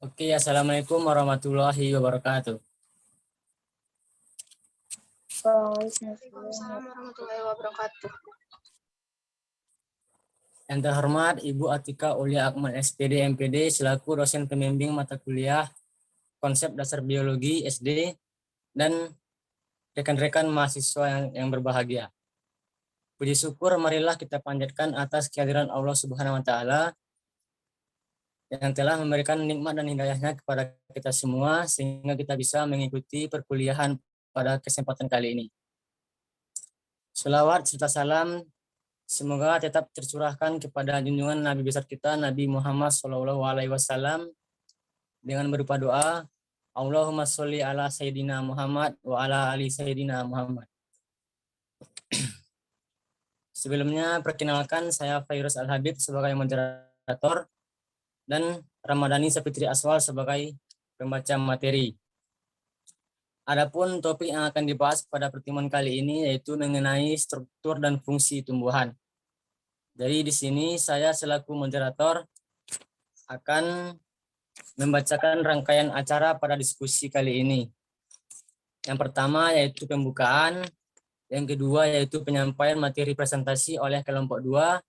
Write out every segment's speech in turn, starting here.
Oke, assalamualaikum warahmatullahi wabarakatuh. Waalaikumsalam warahmatullahi wabarakatuh. Yang terhormat Ibu Atika Aulia Akmal SPD MPD selaku dosen pembimbing mata kuliah konsep dasar biologi SD dan rekan-rekan mahasiswa yang berbahagia. Puji syukur marilah kita panjatkan atas kehadiran Allah Subhanahu wa taala yang telah memberikan nikmat dan hidayahnya kepada kita semua sehingga kita bisa mengikuti perkuliahan pada kesempatan kali ini. Selawat serta salam semoga tetap tercurahkan kepada junjungan Nabi besar kita Nabi Muhammad SAW dengan berupa doa Allahumma sholli ala Sayyidina Muhammad wa ala ali Sayyidina Muhammad. Sebelumnya perkenalkan saya Fairuz Al-Habib sebagai moderator dan Ramadhani Sapitri Aswal sebagai pembaca materi. Adapun topik yang akan dibahas pada pertemuan kali ini yaitu mengenai struktur dan fungsi tumbuhan. Jadi di sini saya selaku moderator akan membacakan rangkaian acara pada diskusi kali ini. Yang pertama yaitu pembukaan, yang kedua yaitu penyampaian materi presentasi oleh kelompok 2,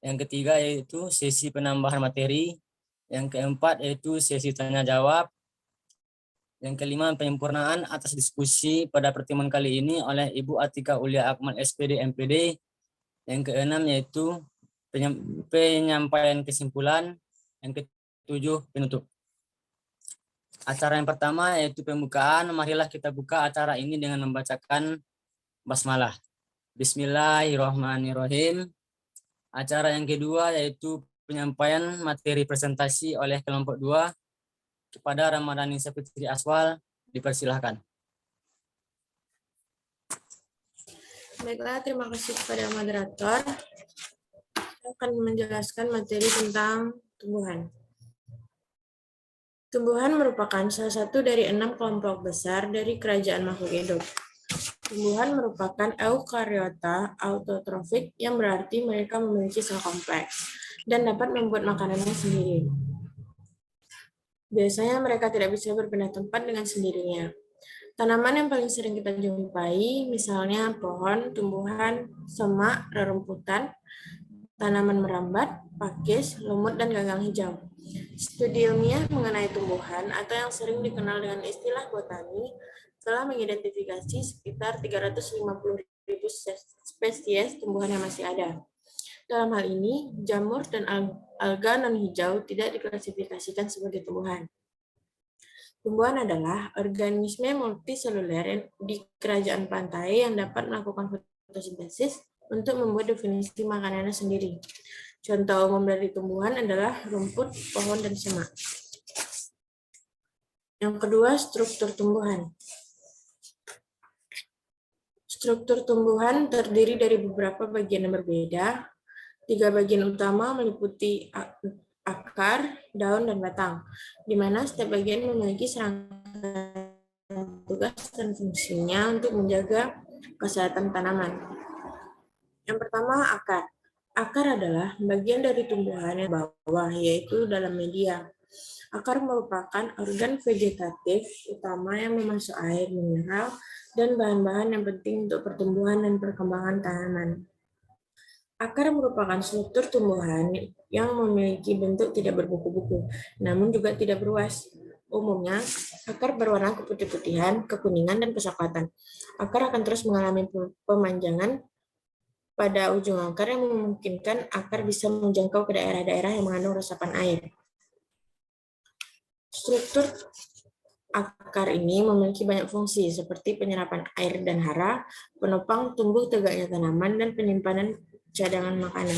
yang ketiga yaitu sesi penambahan materi, yang keempat yaitu sesi tanya jawab, yang kelima penyempurnaan atas diskusi pada pertemuan kali ini oleh Ibu Atika Aulia Akmal SPD MPD, yang keenam yaitu penyampaian kesimpulan, yang ketujuh penutup. Acara yang pertama yaitu pembukaan. Marilah kita buka acara ini dengan membacakan basmalah. Bismillahirrahmanirrahim. Acara yang kedua yaitu penyampaian materi presentasi oleh kelompok 2 kepada Ramadhani Sapitri Aswal. Dipersilahkan. Baiklah, terima kasih kepada moderator. Saya akan menjelaskan materi tentang tumbuhan. Tumbuhan merupakan salah satu dari 6 kelompok besar dari kerajaan makhluk hidup. Tumbuhan merupakan eukariota autotrofik yang berarti mereka memiliki sel kompleks dan dapat membuat makanannya sendiri. Biasanya mereka tidak bisa berpindah tempat dengan sendirinya. Tanaman yang paling sering kita jumpai misalnya pohon, tumbuhan, semak, rerumputan, tanaman merambat, pakis, lumut, dan gagang hijau. Studi ilmiah mengenai tumbuhan atau yang sering dikenal dengan istilah botani telah mengidentifikasi sekitar 350.000 spesies tumbuhan yang masih ada. Dalam hal ini, jamur dan alga non-hijau tidak diklasifikasikan sebagai tumbuhan. Tumbuhan adalah organisme multiseluler di kerajaan pantai yang dapat melakukan fotosintesis untuk membuat definisi makanannya sendiri. Contoh umum dari tumbuhan adalah rumput, pohon, dan semak. Yang kedua, struktur tumbuhan. Struktur tumbuhan terdiri dari beberapa bagian yang berbeda. 3 bagian utama meliputi akar, daun, dan batang, di mana setiap bagian memiliki serangkaian tugas dan fungsinya untuk menjaga kesehatan tanaman. Yang pertama, akar. Akar adalah bagian dari tumbuhan yang bawah, yaitu dalam media. Akar merupakan organ vegetatif utama yang memasuk air, mineral, dan bahan-bahan yang penting untuk pertumbuhan dan perkembangan tanaman. Akar merupakan struktur tumbuhan yang memiliki bentuk tidak berbuku-buku, namun juga tidak beruas. Umumnya, akar berwarna keputih-putihan, kekuningan, dan kecoklatan. Akar akan terus mengalami pemanjangan pada ujung akar yang memungkinkan akar bisa menjangkau ke daerah-daerah yang mengandung resapan air. Struktur akar ini memiliki banyak fungsi seperti penyerapan air dan hara, penopang tumbuh tegaknya tanaman, dan penyimpanan cadangan makanan.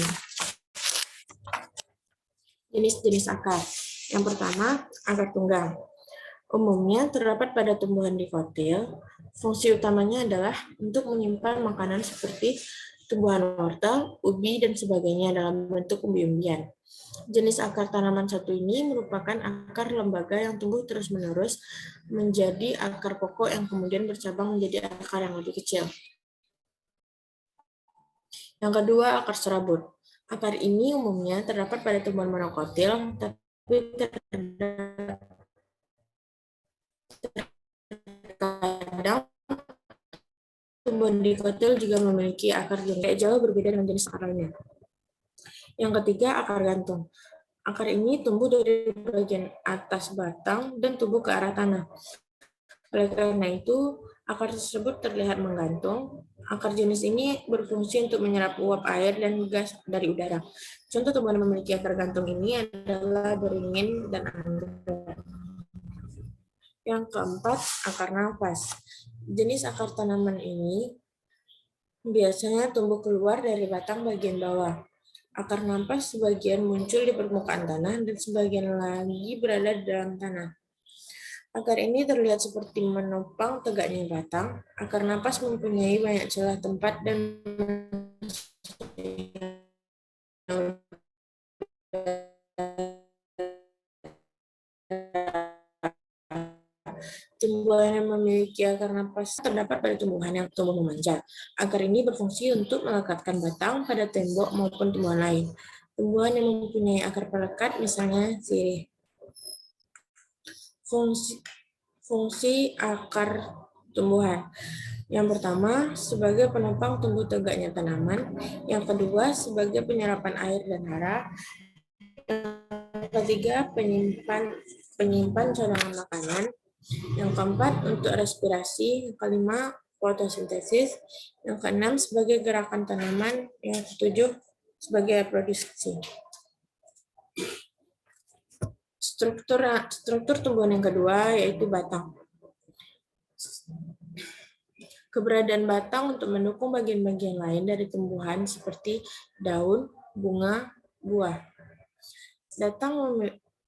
Jenis-jenis akar. Yang pertama, akar tunggang. Umumnya terdapat pada tumbuhan dikotil. Fungsi utamanya adalah untuk menyimpan makanan seperti tumbuhan wortel, ubi, dan sebagainya dalam bentuk umbi-umbian. Jenis akar tanaman satu ini merupakan akar lembaga yang tumbuh terus-menerus menjadi akar pokok yang kemudian bercabang menjadi akar yang lebih kecil. Yang kedua, akar serabut. Akar ini umumnya terdapat pada tumbuhan monokotil, tapi terdapat tumbuhan dikotil juga memiliki akar jenis jauh berbeda dengan jenis akar lainnya. Yang ketiga, akar gantung. Akar ini tumbuh dari bagian atas batang dan tumbuh ke arah tanah. Oleh karena itu, akar tersebut terlihat menggantung. Akar jenis ini berfungsi untuk menyerap uap air dan gas dari udara. Contoh tumbuhan yang memiliki akar gantung ini adalah beringin dan anggrek. Yang keempat, akar nafas. Jenis akar tanaman ini biasanya tumbuh keluar dari batang bagian bawah. Akar nafas sebagian muncul di permukaan tanah dan sebagian lagi berada di dalam tanah. Akar ini terlihat seperti menopang tegaknya batang. Akar nafas mempunyai banyak celah tempat dan tumbuhan yang memiliki akar nafas terdapat pada tumbuhan yang tumbuh memanjang. Akar ini berfungsi untuk melekatkan batang pada tembok maupun tumbuhan lain. Tumbuhan yang mempunyai akar pelekat, misalnya sirih. Fungsi akar tumbuhan. Yang pertama, sebagai penopang tumbuh tegaknya tanaman. Yang kedua, sebagai penyerapan air dan hara. Yang ketiga, penyimpan cadangan makanan. Yang keempat, untuk respirasi. Yang kelima, fotosintesis. Yang keenam, sebagai gerakan tanaman. Yang ketujuh, sebagai reproduksi. Struktur tumbuhan yang kedua yaitu batang. Keberadaan batang untuk mendukung bagian-bagian lain dari tumbuhan seperti daun, bunga, buah.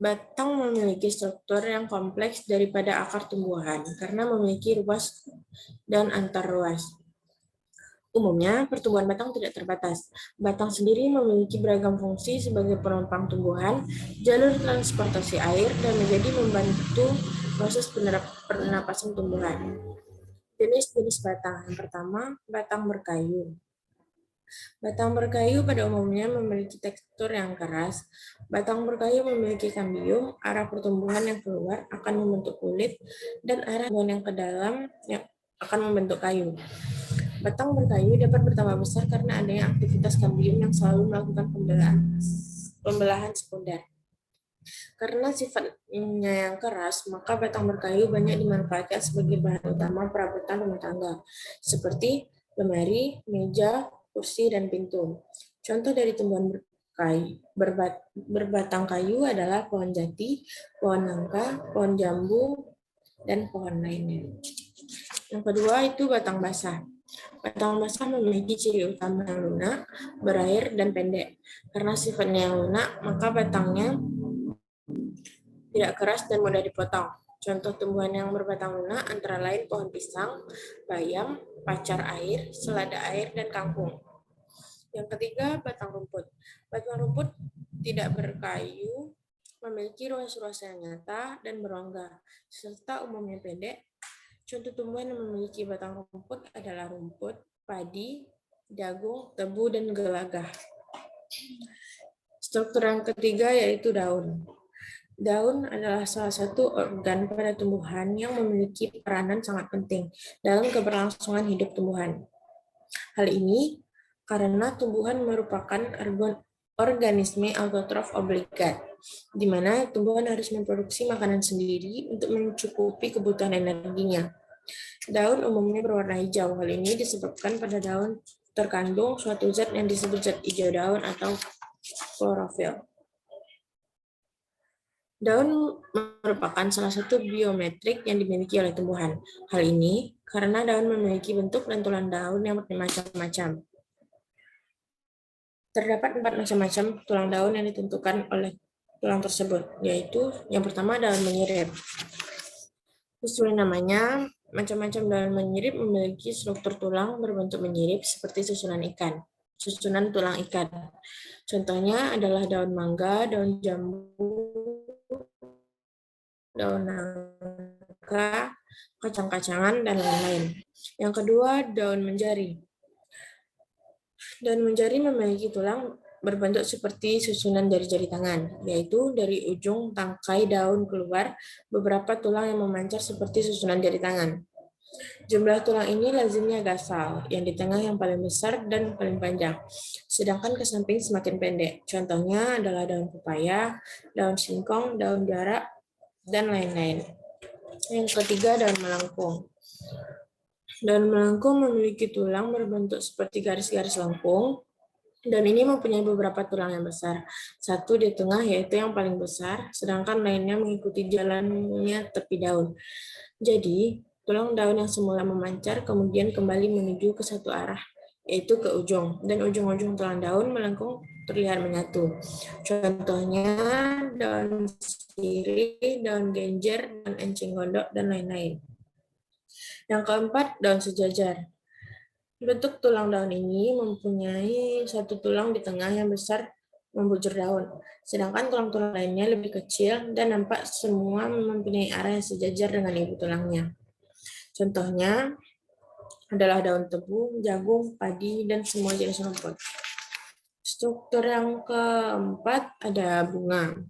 Batang memiliki struktur yang kompleks daripada akar tumbuhan karena memiliki ruas dan antar ruas. Umumnya, pertumbuhan batang tidak terbatas. Batang sendiri memiliki beragam fungsi sebagai penopang tumbuhan, jalur transportasi air, dan menjadi membantu proses pernapasan tumbuhan. Jenis-jenis batang. Yang pertama, batang berkayu. Batang berkayu pada umumnya memiliki tekstur yang keras. Batang berkayu memiliki kambium, arah pertumbuhan yang keluar akan membentuk kulit, dan arah pertumbuhan yang ke dalam yang akan membentuk kayu. Batang berkayu dapat bertambah besar karena adanya aktivitas kambium yang selalu melakukan pembelahan sekunder. Karena sifatnya yang keras, maka batang berkayu banyak dimanfaatkan sebagai bahan utama perabotan rumah tangga, seperti lemari, meja, kursi, dan pintu. Contoh dari tumbuhan berbatang kayu adalah pohon jati, pohon nangka, pohon jambu, dan pohon lainnya. Yang kedua itu batang basah. Batang basah memiliki ciri utama yang lunak, berair, dan pendek. Karena sifatnya yang lunak, maka batangnya tidak keras dan mudah dipotong. Contoh tumbuhan yang berbatang lunak antara lain pohon pisang, bayam, pacar air, selada air, dan kangkung. Yang ketiga, batang rumput. Batang rumput tidak berkayu, memiliki ruas-ruas yang nyata dan berongga, serta umumnya pendek. Contoh tumbuhan yang memiliki batang rumput adalah rumput, padi, jagung, tebu, dan gelagah. Struktur yang ketiga yaitu daun. Daun adalah salah satu organ pada tumbuhan yang memiliki peranan sangat penting dalam keberlangsungan hidup tumbuhan. Hal ini karena tumbuhan merupakan organisme autotrof obligat, di mana tumbuhan harus memproduksi makanan sendiri untuk mencukupi kebutuhan energinya. Daun umumnya berwarna hijau. Hal ini disebabkan pada daun terkandung suatu zat yang disebut zat hijau daun atau klorofil. Daun merupakan salah satu biometrik yang dimiliki oleh tumbuhan. Hal ini karena daun memiliki bentuk dan tulang daun yang bermacam-macam. Terdapat 4 macam-macam tulang daun yang ditentukan oleh tulang tersebut, yaitu yang pertama daun menyirip. Sesuai namanya, macam-macam daun menyirip memiliki struktur tulang berbentuk menyirip seperti susunan tulang ikan. Contohnya adalah daun mangga, daun jambu, daun nangka, kacang-kacangan, dan lain-lain. Yang kedua, daun menjari. Daun menjari memiliki tulang berbentuk seperti susunan jari-jari tangan, yaitu dari ujung tangkai daun keluar beberapa tulang yang memancar seperti susunan jari tangan. Jumlah tulang ini lazimnya gasal, yang di tengah yang paling besar dan paling panjang, sedangkan ke samping semakin pendek. Contohnya adalah daun pepaya, daun singkong, daun jarak, dan lain-lain. Yang ketiga, daun melengkung. Daun melengkung memiliki tulang berbentuk seperti garis-garis lengkung, dan ini mempunyai beberapa tulang yang besar. Satu di tengah yaitu yang paling besar, sedangkan lainnya mengikuti jalannya tepi daun. Jadi, tulang daun yang semula memancar kemudian kembali menuju ke satu arah, yaitu ke ujung, dan ujung-ujung tulang daun melengkung terlihat menyatu. Contohnya daun sirih, daun genjer, daun enceng gondok, dan lain-lain. Yang keempat, daun sejajar. Bentuk tulang daun ini mempunyai satu tulang di tengah yang besar membujur daun, sedangkan tulang-tulang lainnya lebih kecil dan nampak semua mempunyai arah yang sejajar dengan ibu tulangnya. Contohnya adalah daun tebu, jagung, padi, dan semua jenis rumput. Struktur yang keempat ada bunga.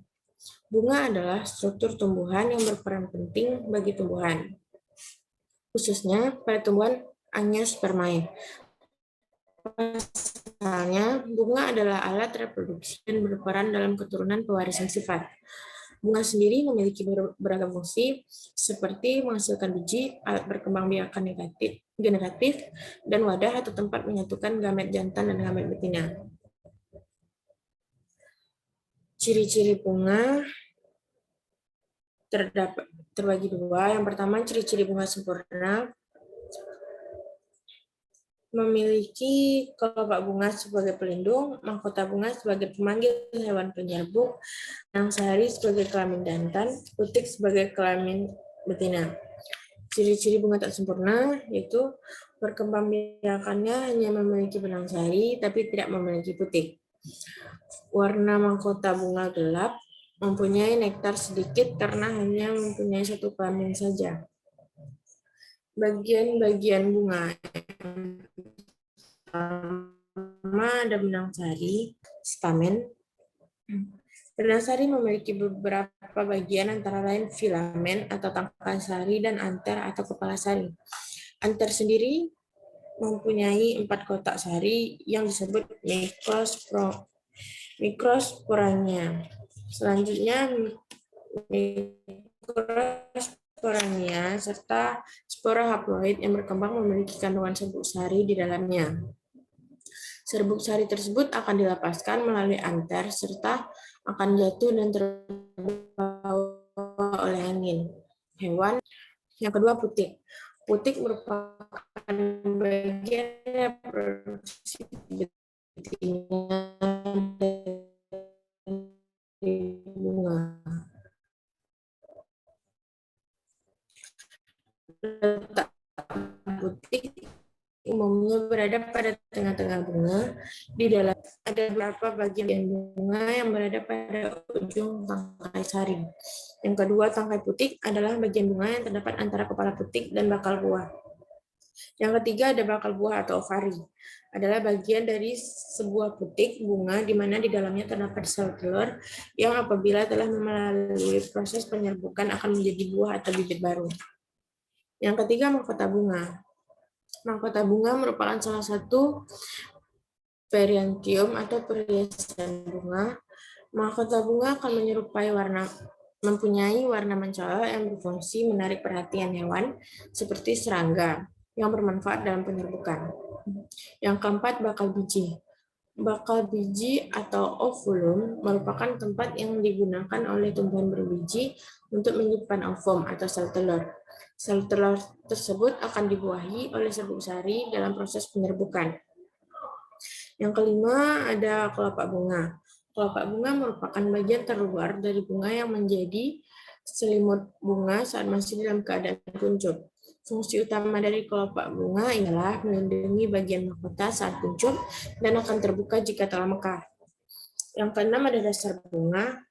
Bunga adalah struktur tumbuhan yang berperan penting bagi tumbuhan, khususnya pada tumbuhan angiospermae. Pasalnya, bunga adalah alat reproduksi dan berperan dalam keturunan pewarisan sifat. Bunga sendiri memiliki beragam fungsi, seperti menghasilkan biji, alat berkembangbiakan generatif, dan wadah atau tempat menyatukan gamet jantan dan gamet betina. Ciri-ciri bunga terbagi dua. Yang pertama, ciri-ciri bunga sempurna memiliki kelopak bunga sebagai pelindung, mahkota bunga sebagai pemanggil hewan penyerbuk, benang sehari sebagai kelamin jantan, putik sebagai kelamin betina. Ciri-ciri bunga tak sempurna yaitu perkembangbiakannya hanya memiliki benang sehari tapi tidak memiliki putik. Warna mahkota bunga gelap, mempunyai nektar sedikit karena hanya mempunyai satu kelamin saja. Bagian-bagian bunga pertama ada benang sari, stamen. Benang sari memiliki beberapa bagian antara lain filamen atau tangkai sari dan anter atau kepala sari. Anter sendiri mempunyai 4 kotak sari yang disebut mikrosporanya. Selanjutnya mikrosporanya serta spora haploid yang berkembang memiliki kandungan serbuk sari di dalamnya. Serbuk sari tersebut akan dilepaskan melalui anter serta akan jatuh dan terbawa oleh angin. Hewan. Yang kedua, putik. Putik merupakan bagian reproduksi betina dari bunga. Letak putik umumnya berada pada tengah-tengah bunga. Di dalam ada beberapa bagian bunga yang berada pada ujung tangkai sari. Yang kedua, tangkai putik adalah bagian bunga yang terdapat antara kepala putik dan bakal buah. Yang ketiga, ada bakal buah atau ovari. Adalah bagian dari sebuah putik bunga di mana di dalamnya terdapat sel telur yang apabila telah melalui proses penyerbukan akan menjadi buah atau bibit baru. Yang ketiga, mahkota bunga. Mahkota bunga merupakan salah satu periantium atau perhiasan bunga. Mahkota bunga akan mempunyai warna mencolok yang berfungsi menarik perhatian hewan seperti serangga yang bermanfaat dalam penyerbukan. Yang keempat, bakal biji. Bakal biji atau ovulum merupakan tempat yang digunakan oleh tumbuhan berbiji untuk menyimpan ovum atau sel telur. Sel telur tersebut akan dibuahi oleh serbuk sari dalam proses penyerbukan. Yang kelima, ada kelopak bunga. Kelopak bunga merupakan bagian terluar dari bunga yang menjadi selimut bunga saat masih dalam keadaan kuncup. Fungsi utama dari kelopak bunga ialah melindungi bagian mahkota saat kuncup dan akan terbuka jika telah mekar. Yang keenam ada dasar bunga.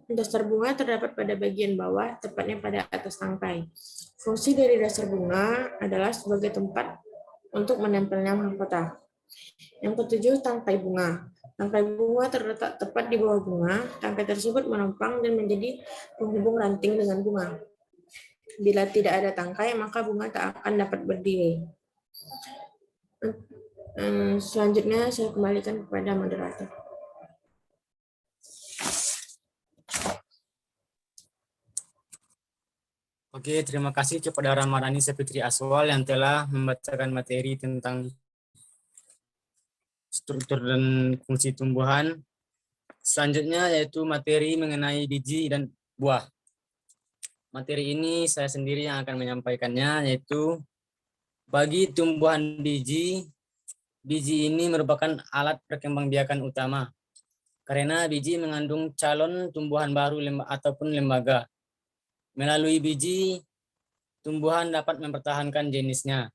Dasar bunga terdapat pada bagian bawah, tepatnya pada atas tangkai. Fungsi dari dasar bunga adalah sebagai tempat untuk menempelnya mahkota. Yang ketujuh, tangkai bunga. Tangkai bunga terletak tepat di bawah bunga. Tangkai tersebut menopang dan menjadi penghubung ranting dengan bunga. Bila tidak ada tangkai, maka bunga tak akan dapat berdiri. Selanjutnya saya kembalikan kepada moderator. Oke, terima kasih kepada Ramadhani Sapitri Aswal yang telah membacakan materi tentang struktur dan fungsi tumbuhan. Selanjutnya yaitu materi mengenai biji dan buah. Materi ini saya sendiri yang akan menyampaikannya, yaitu bagi tumbuhan biji, biji ini merupakan alat perkembangbiakan utama. Karena biji mengandung calon tumbuhan baru ataupun lembaga. Melalui biji, tumbuhan dapat mempertahankan jenisnya.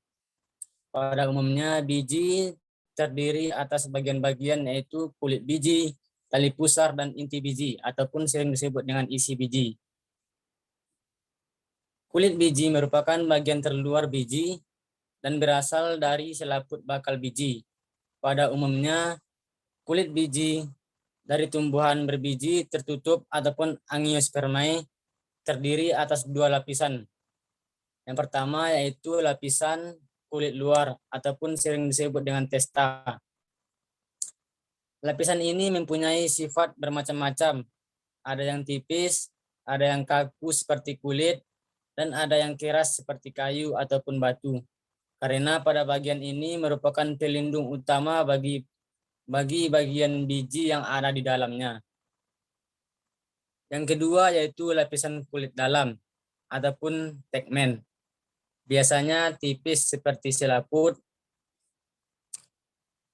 Pada umumnya, biji terdiri atas bagian-bagian yaitu kulit biji, tali pusar, dan inti biji, ataupun sering disebut dengan isi biji. Kulit biji merupakan bagian terluar biji dan berasal dari selaput bakal biji. Pada umumnya, kulit biji dari tumbuhan berbiji tertutup ataupun angiospermae terdiri atas dua lapisan. Yang pertama yaitu lapisan kulit luar ataupun sering disebut dengan testa. Lapisan ini mempunyai sifat bermacam-macam. Ada yang tipis, ada yang kaku seperti kulit, dan ada yang keras seperti kayu ataupun batu. Karena pada bagian ini merupakan pelindung utama bagi bagian biji yang ada di dalamnya. Yang kedua yaitu lapisan kulit dalam ataupun tegmen. Biasanya tipis seperti selaput,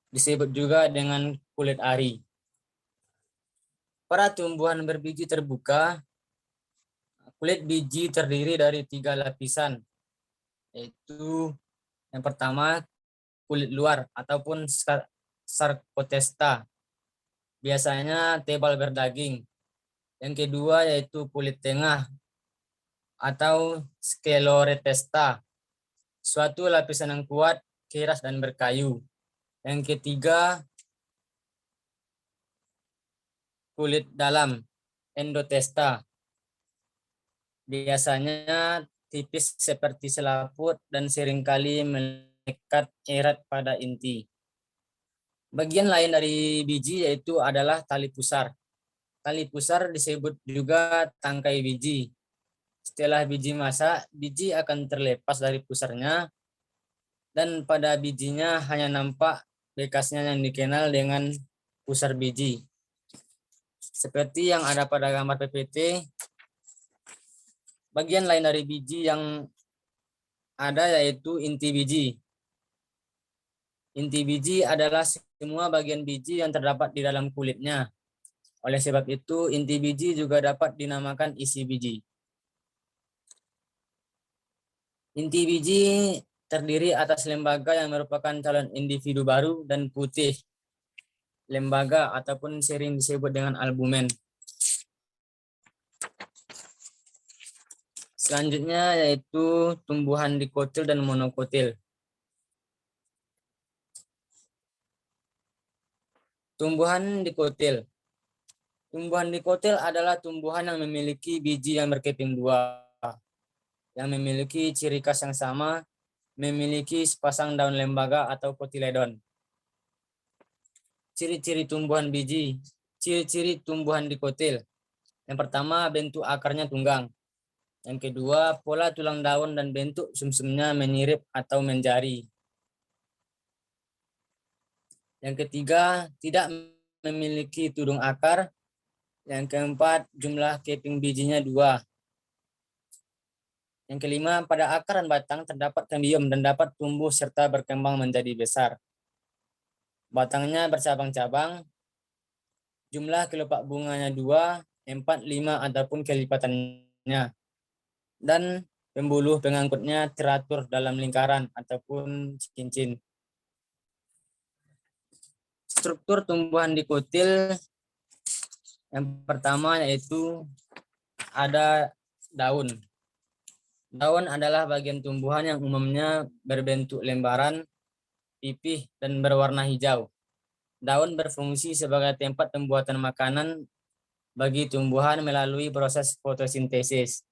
disebut juga dengan kulit ari. Pada tumbuhan berbiji terbuka, kulit biji terdiri dari 3 lapisan, yaitu yang pertama kulit luar ataupun sarkotesta, biasanya tebal berdaging. Yang kedua yaitu kulit tengah atau scleroretesta, suatu lapisan yang kuat, keras, dan berkayu. Yang ketiga kulit dalam endotesta, biasanya tipis seperti selaput dan seringkali melekat erat pada inti. Bagian lain dari biji yaitu adalah tali pusar. Tali pusar disebut juga tangkai biji. Setelah biji masak, biji akan terlepas dari pusarnya dan pada bijinya hanya nampak bekasnya yang dikenal dengan pusar biji. Seperti yang ada pada gambar PPT, bagian lain dari biji yang ada yaitu inti biji. Inti biji adalah semua bagian biji yang terdapat di dalam kulitnya. Oleh sebab itu, inti biji juga dapat dinamakan isi biji. Inti biji terdiri atas lembaga yang merupakan calon individu baru dan putih. Lembaga ataupun sering disebut dengan albumen. Selanjutnya yaitu tumbuhan dikotil dan monokotil. Tumbuhan dikotil. Tumbuhan dikotil adalah tumbuhan yang memiliki biji yang berkeping dua, yang memiliki ciri khas yang sama, memiliki sepasang daun lembaga atau kotiledon. Ciri-ciri tumbuhan biji, ciri-ciri tumbuhan dikotil. Yang pertama, bentuk akarnya tunggang. Yang kedua, pola tulang daun dan bentuk sumsumnya menyirip atau menjari. Yang ketiga, tidak memiliki tudung akar. Yang keempat, jumlah keping bijinya 2. Yang kelima, pada akar dan batang terdapat kambium dan dapat tumbuh serta berkembang menjadi besar. Batangnya bercabang-cabang, jumlah kelopak bunganya 2, 4, 5, ataupun kelipatannya. Dan pembuluh pengangkutnya teratur dalam lingkaran ataupun cincin. Struktur tumbuhan dikotil yang pertama yaitu ada daun. Daun adalah bagian tumbuhan yang umumnya berbentuk lembaran, pipih, dan berwarna hijau. Daun berfungsi sebagai tempat pembuatan makanan bagi tumbuhan melalui proses fotosintesis.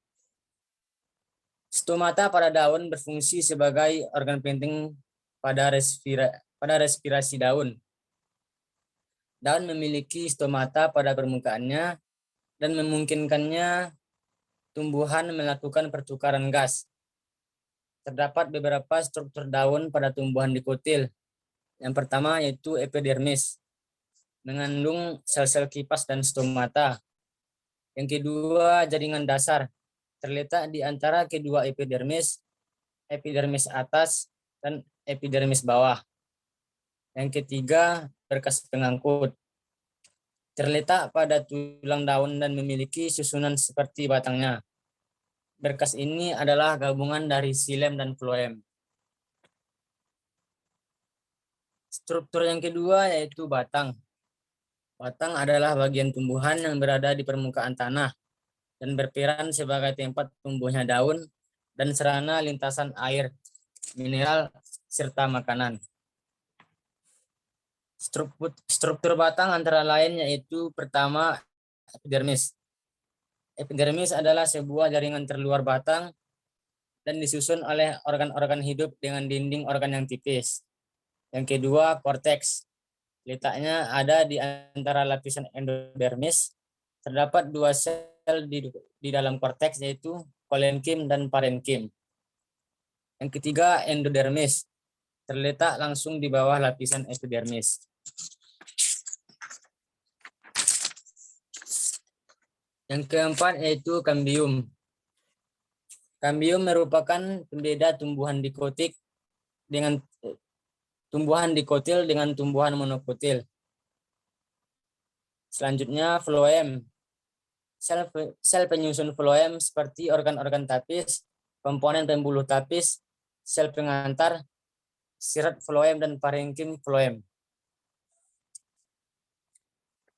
Stomata pada daun berfungsi sebagai organ penting pada respirasi daun. Daun memiliki stomata pada permukaannya dan memungkinkannya tumbuhan melakukan pertukaran gas. Terdapat beberapa struktur daun pada tumbuhan dikotil. Yang pertama yaitu epidermis, mengandung sel-sel kipas dan stomata. Yang kedua, jaringan dasar, terletak di antara kedua epidermis, epidermis atas dan epidermis bawah. Yang ketiga, berkas pengangkut, terletak pada tulang daun dan memiliki susunan seperti batangnya. Berkas ini adalah gabungan dari xilem dan floem. Struktur yang kedua yaitu batang. Batang adalah bagian tumbuhan yang berada di permukaan tanah dan berperan sebagai tempat tumbuhnya daun dan sarana lintasan air, mineral, serta makanan. Struktur batang antara lain yaitu pertama, epidermis. Epidermis adalah sebuah jaringan terluar batang dan disusun oleh organ-organ hidup dengan dinding organ yang tipis. Yang kedua, korteks. Letaknya ada di antara lapisan endodermis. Terdapat dua sel di dalam korteks yaitu kolenkim dan parenkim. Yang ketiga, endodermis. Terletak langsung di bawah lapisan epidermis. Yang keempat yaitu kambium. Kambium merupakan pembeda tumbuhan dikotil dengan tumbuhan monokotil. Selanjutnya floem. Sel penyusun floem seperti organ-organ tapis, komponen pembuluh tapis, sel pengantar, sirat floem dan parenkim floem.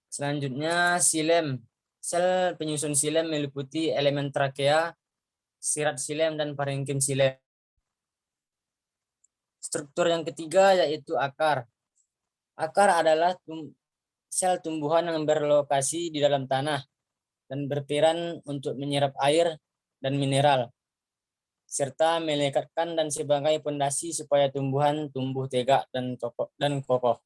Selanjutnya xilem. Sel penyusun xilem meliputi elemen trakea, sirat xilem dan parenkim xilem. Struktur yang ketiga yaitu akar. Akar adalah sel tumbuhan yang berlokasi di dalam tanah dan berperan untuk menyerap air dan mineral, serta melekatkan dan sebagai pondasi supaya tumbuhan tumbuh tegak dan kokoh.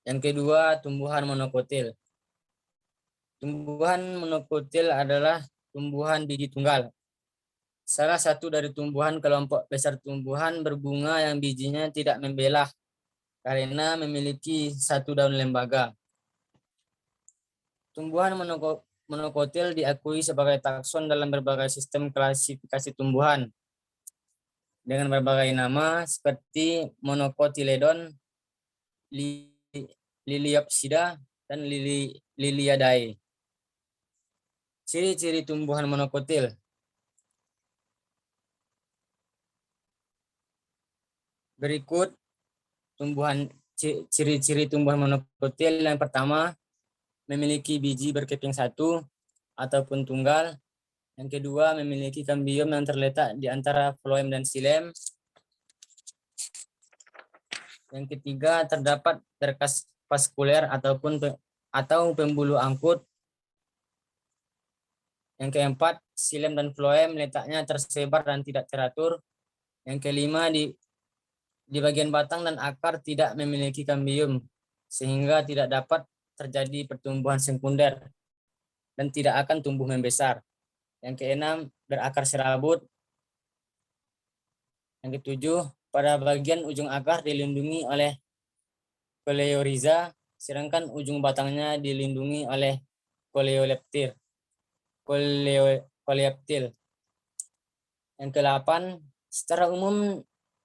Yang kedua, tumbuhan monokotil. Tumbuhan monokotil adalah tumbuhan biji tunggal. Salah satu dari tumbuhan kelompok besar tumbuhan berbunga yang bijinya tidak membelah karena memiliki satu daun lembaga. Tumbuhan monokotil diakui sebagai takson dalam berbagai sistem klasifikasi tumbuhan dengan berbagai nama seperti monocotyledon, Liliopsida, dan Liliadae. Ciri-ciri tumbuhan monokotil. Berikut ciri-ciri tumbuhan monokotil. Yang pertama, memiliki biji berkeping satu ataupun tunggal. Yang kedua, memiliki kambium yang terletak di antara floem dan xilem. Yang ketiga, terdapat berkas vaskuler atau pembuluh angkut. Yang keempat, xilem dan floem letaknya tersebar dan tidak teratur. Yang kelima, di bagian batang dan akar tidak memiliki kambium, sehingga tidak dapat terjadi pertumbuhan sekunder dan tidak akan tumbuh membesar. Yang keenam, berakar serabut. Yang ketujuh, pada bagian ujung akar dilindungi oleh coleorhiza, sedangkan ujung batangnya dilindungi oleh coleoptil. Yang ke-8, secara umum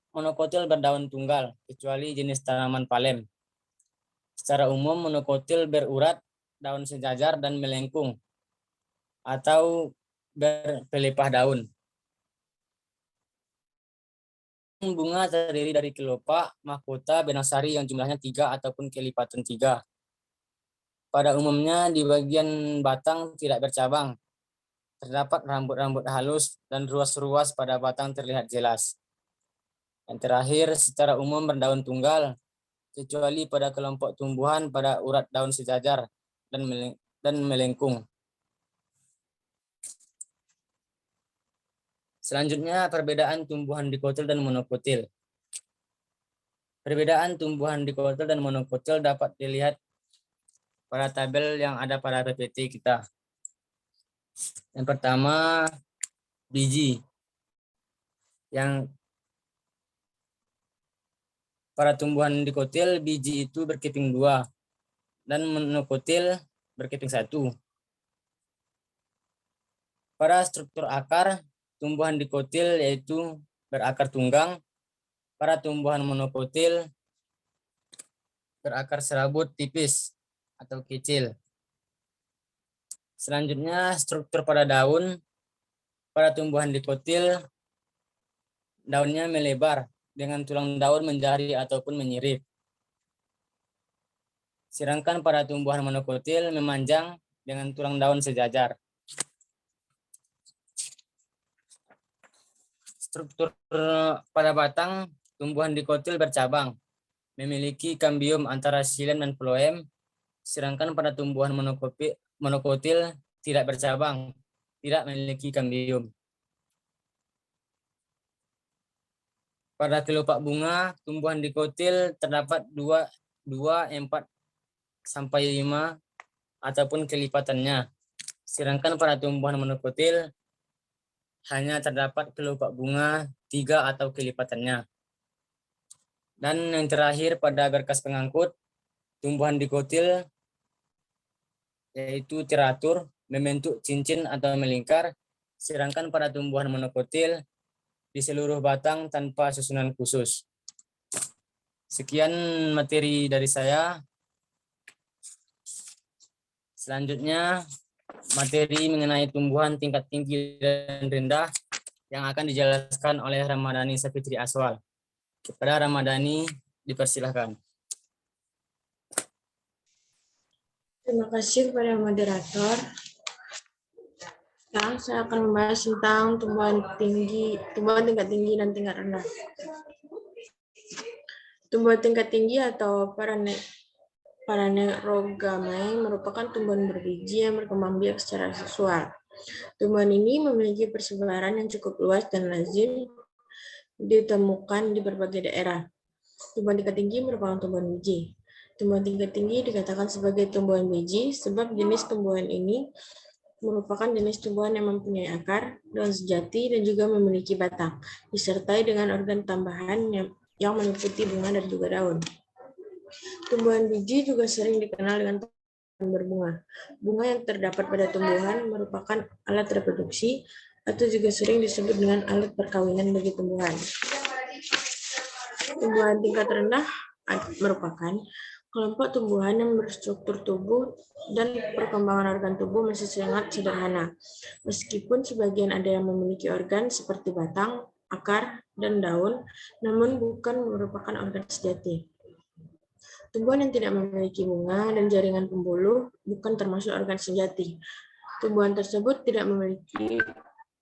monokotil berdaun tunggal, kecuali jenis tanaman palem. Secara umum monokotil berurat, daun sejajar dan melengkung, atau berpelepah daun. Bunga terdiri dari kelopak, mahkota, benang sari yang jumlahnya 3 ataupun kelipatan 3. Pada umumnya di bagian batang tidak bercabang. Terdapat rambut-rambut halus dan ruas-ruas pada batang terlihat jelas. Yang terakhir, secara umum berdaun tunggal, kecuali pada kelompok tumbuhan pada urat daun sejajar dan melengkung. Selanjutnya, perbedaan tumbuhan dikotil dan monokotil. Perbedaan tumbuhan dikotil dan monokotil dapat dilihat pada tabel yang ada pada PPT kita. Yang pertama, biji. Yang pada tumbuhan dikotil, biji itu berkeping 2 dan monokotil berkeping 1. Pada struktur akar, tumbuhan dikotil yaitu berakar tunggang. Pada tumbuhan monokotil berakar serabut tipis atau kecil. Selanjutnya, struktur pada daun. Pada tumbuhan dikotil, daunnya melebar dengan tulang daun menjari ataupun menyirip. Sedangkan pada tumbuhan monokotil memanjang dengan tulang daun sejajar. Struktur pada batang tumbuhan dikotil bercabang, memiliki kambium antara xilem dan floem, sedangkan pada tumbuhan monokotil tidak bercabang, tidak memiliki kambium. Pada kelopak bunga, tumbuhan dikotil terdapat 2, 4 sampai 5 ataupun kelipatannya. Sedangkan pada tumbuhan monokotil hanya terdapat kelopak bunga 3 atau kelipatannya. Dan yang terakhir pada berkas pengangkut, tumbuhan dikotil yaitu teratur, membentuk cincin atau melingkar, sedangkan pada tumbuhan monokotil di seluruh batang tanpa susunan khusus. Sekian materi dari saya. Selanjutnya, materi mengenai tumbuhan tingkat tinggi dan rendah yang akan dijelaskan oleh Ramadhani Sapitri Aswal. Kepada Ramadhani, dipersilahkan. Terima kasih kepada moderator. Sekarang saya akan membahas tentang tumbuhan tingkat tinggi dan tingkat rendah. Tumbuhan tingkat tinggi atau Paranerogamai merupakan tumbuhan berbiji yang berkembang biak secara seksual. Tumbuhan ini memiliki persebaran yang cukup luas dan lazim ditemukan di berbagai daerah. Tumbuhan tingkat tinggi merupakan tumbuhan biji. Tumbuhan tingkat tinggi dikatakan sebagai tumbuhan biji sebab jenis tumbuhan ini merupakan jenis tumbuhan yang mempunyai akar, daun sejati, dan juga memiliki batang, disertai dengan organ tambahan yang meliputi bunga dan juga daun. Tumbuhan biji juga sering dikenal dengan tumbuhan berbunga. Bunga yang terdapat pada tumbuhan merupakan alat reproduksi atau juga sering disebut dengan alat perkawinan bagi tumbuhan. Tumbuhan tingkat rendah merupakan kelompok tumbuhan yang berstruktur tubuh dan perkembangan organ tubuh masih sangat sederhana. Meskipun sebagian ada yang memiliki organ seperti batang, akar, dan daun, namun bukan merupakan organ sejati. Tumbuhan yang tidak memiliki bunga dan jaringan pembuluh bukan termasuk organ sejati. Tumbuhan tersebut tidak memiliki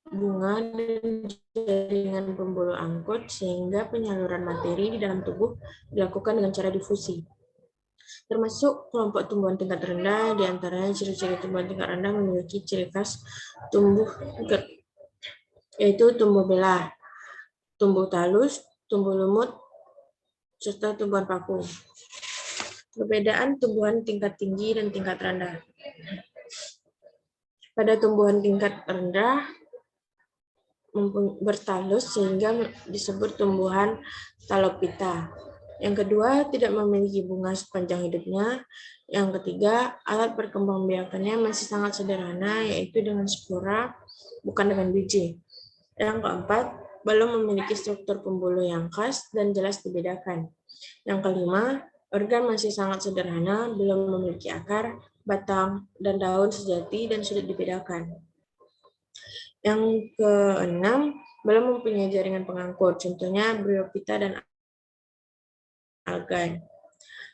bunga dan jaringan pembuluh angkut sehingga penyaluran materi di dalam tubuh dilakukan dengan cara difusi. Termasuk kelompok tumbuhan tingkat rendah, diantaranya ciri-ciri tumbuhan tingkat rendah memiliki ciri khas tumbuh yaitu tumbuh belah, tumbuh talus, tumbuh lumut, serta tumbuhan paku. Perbedaan tumbuhan tingkat tinggi dan tingkat rendah. Pada tumbuhan tingkat rendah bertalus sehingga disebut tumbuhan talopita. Yang kedua, tidak memiliki bunga sepanjang hidupnya. Yang ketiga, alat perkembangbiakannya masih sangat sederhana, yaitu dengan spora, bukan dengan biji. Yang keempat, belum memiliki struktur pembuluh yang khas dan jelas dibedakan. Yang kelima, organ masih sangat sederhana, belum memiliki akar, batang, dan daun sejati dan sulit dibedakan. Yang keenam, belum mempunyai jaringan pengangkut, contohnya bryophyta dan algae.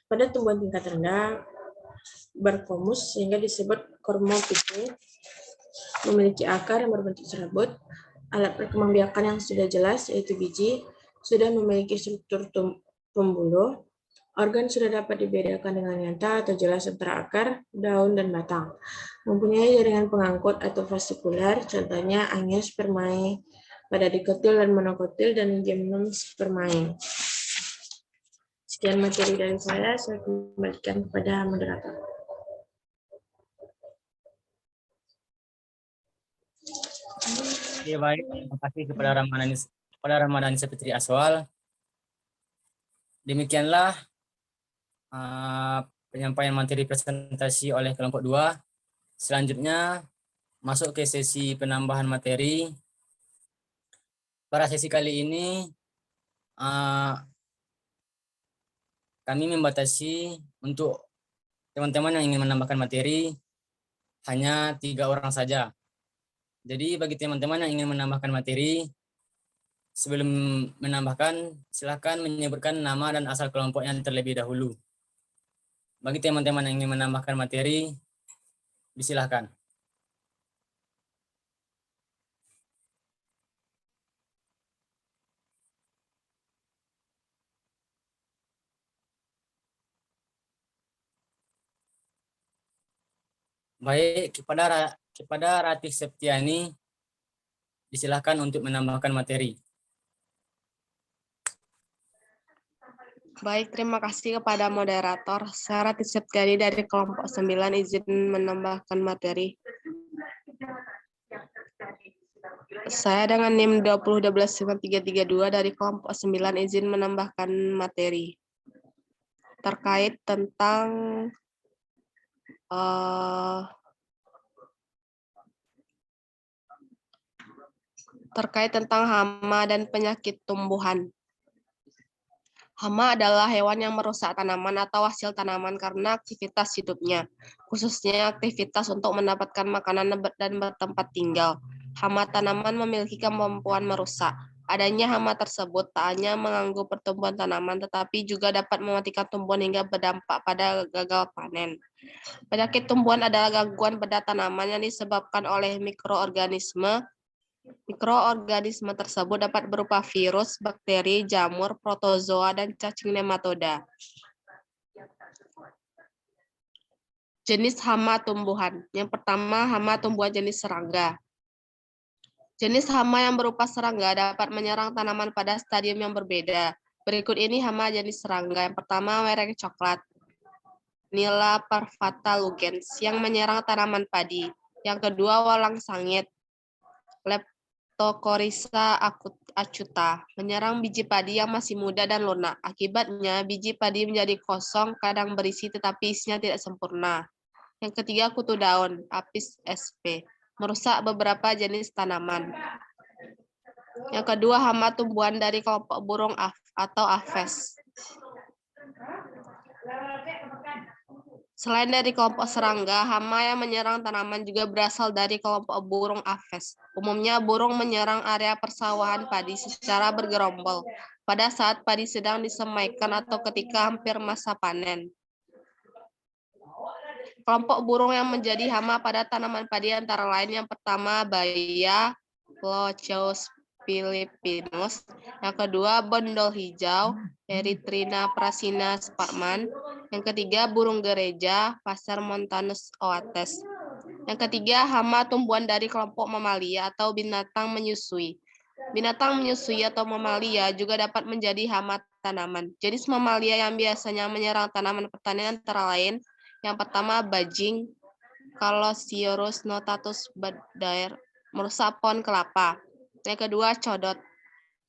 Pada tumbuhan tingkat rendah, berkomus sehingga disebut kormophyte, memiliki akar yang berbentuk serabut, alat perkembangbiakan yang sudah jelas yaitu biji, sudah memiliki struktur pembuluh, organ sudah dapat dibedakan dengan nyata atau jelas antara akar, daun, dan batang. Mempunyai jaringan pengangkut atau fasikular, contohnya Angiospermae, pada dikotil dan monokotil, dan genom spermae. Sekian materi dari saya kembalikan kepada moderator. Oke, baik. Terima kasih kepada Ramadhani Sapitri Aswal. Demikianlah penyampaian materi presentasi oleh kelompok 2. Selanjutnya masuk ke sesi penambahan materi. Pada sesi kali ini kami membatasi untuk teman-teman yang ingin menambahkan materi hanya 3 orang saja. Jadi bagi teman-teman yang ingin menambahkan materi, sebelum menambahkan, silakan menyebutkan nama dan asal kelompoknya terlebih dahulu. Bagi teman-teman yang ingin menambahkan materi, disilahkan. Baik, kepada Ratih Septiani, disilahkan untuk menambahkan materi. Baik, terima kasih kepada moderator. Saya Ratih Septiani dari kelompok 9 izin menambahkan materi. Saya dengan NIM 20129332 dari kelompok 9 izin menambahkan materi. Terkait tentang hama dan penyakit tumbuhan. Hama adalah hewan yang merusak tanaman atau hasil tanaman karena aktivitas hidupnya, khususnya aktivitas untuk mendapatkan makanan dan bertempat tinggal. Hama tanaman memiliki kemampuan merusak. Adanya hama tersebut tak hanya mengganggu pertumbuhan tanaman, tetapi juga dapat mematikan tumbuhan hingga berdampak pada gagal panen. Penyakit tumbuhan adalah gangguan pada tanaman yang disebabkan oleh mikroorganisme. Mikroorganisme tersebut dapat berupa virus, bakteri, jamur, protozoa, dan cacing nematoda. Jenis hama tumbuhan. Yang pertama, hama tumbuhan jenis serangga. Jenis hama yang berupa serangga dapat menyerang tanaman pada stadium yang berbeda. Berikut ini hama jenis serangga. Yang pertama, merek coklat. Nila parvata lugens yang menyerang tanaman padi. Yang kedua, walang sangit. Leptocoryza acuta menyerang biji padi yang masih muda dan lunak. Akibatnya, biji padi menjadi kosong, kadang berisi tetapi isinya tidak sempurna. Yang ketiga, kutu daun, Apis sp, merusak beberapa jenis tanaman. Yang kedua, hama tumbuhan dari kelompok burung atau Aphes. Selain dari kelompok serangga, hama yang menyerang tanaman juga berasal dari kelompok burung Aphes. Umumnya, burung menyerang area persawahan padi secara bergerombol pada saat padi sedang disemaikan atau ketika hampir masa panen. Kelompok burung yang menjadi hama pada tanaman padi antara lain yang pertama, Baia Locheus philippinus, yang kedua, bondol hijau, Erythrina prasina sparman, yang ketiga, burung gereja, Passer montanus oates. Yang ketiga, hama tumbuhan dari kelompok mamalia atau binatang menyusui. Binatang menyusui atau mamalia juga dapat menjadi hama tanaman. Jenis mamalia yang biasanya menyerang tanaman pertanian antara lain, yang pertama, bajing, Calosiorus notatus badaer, merusak pohon kelapa. Yang kedua, codot,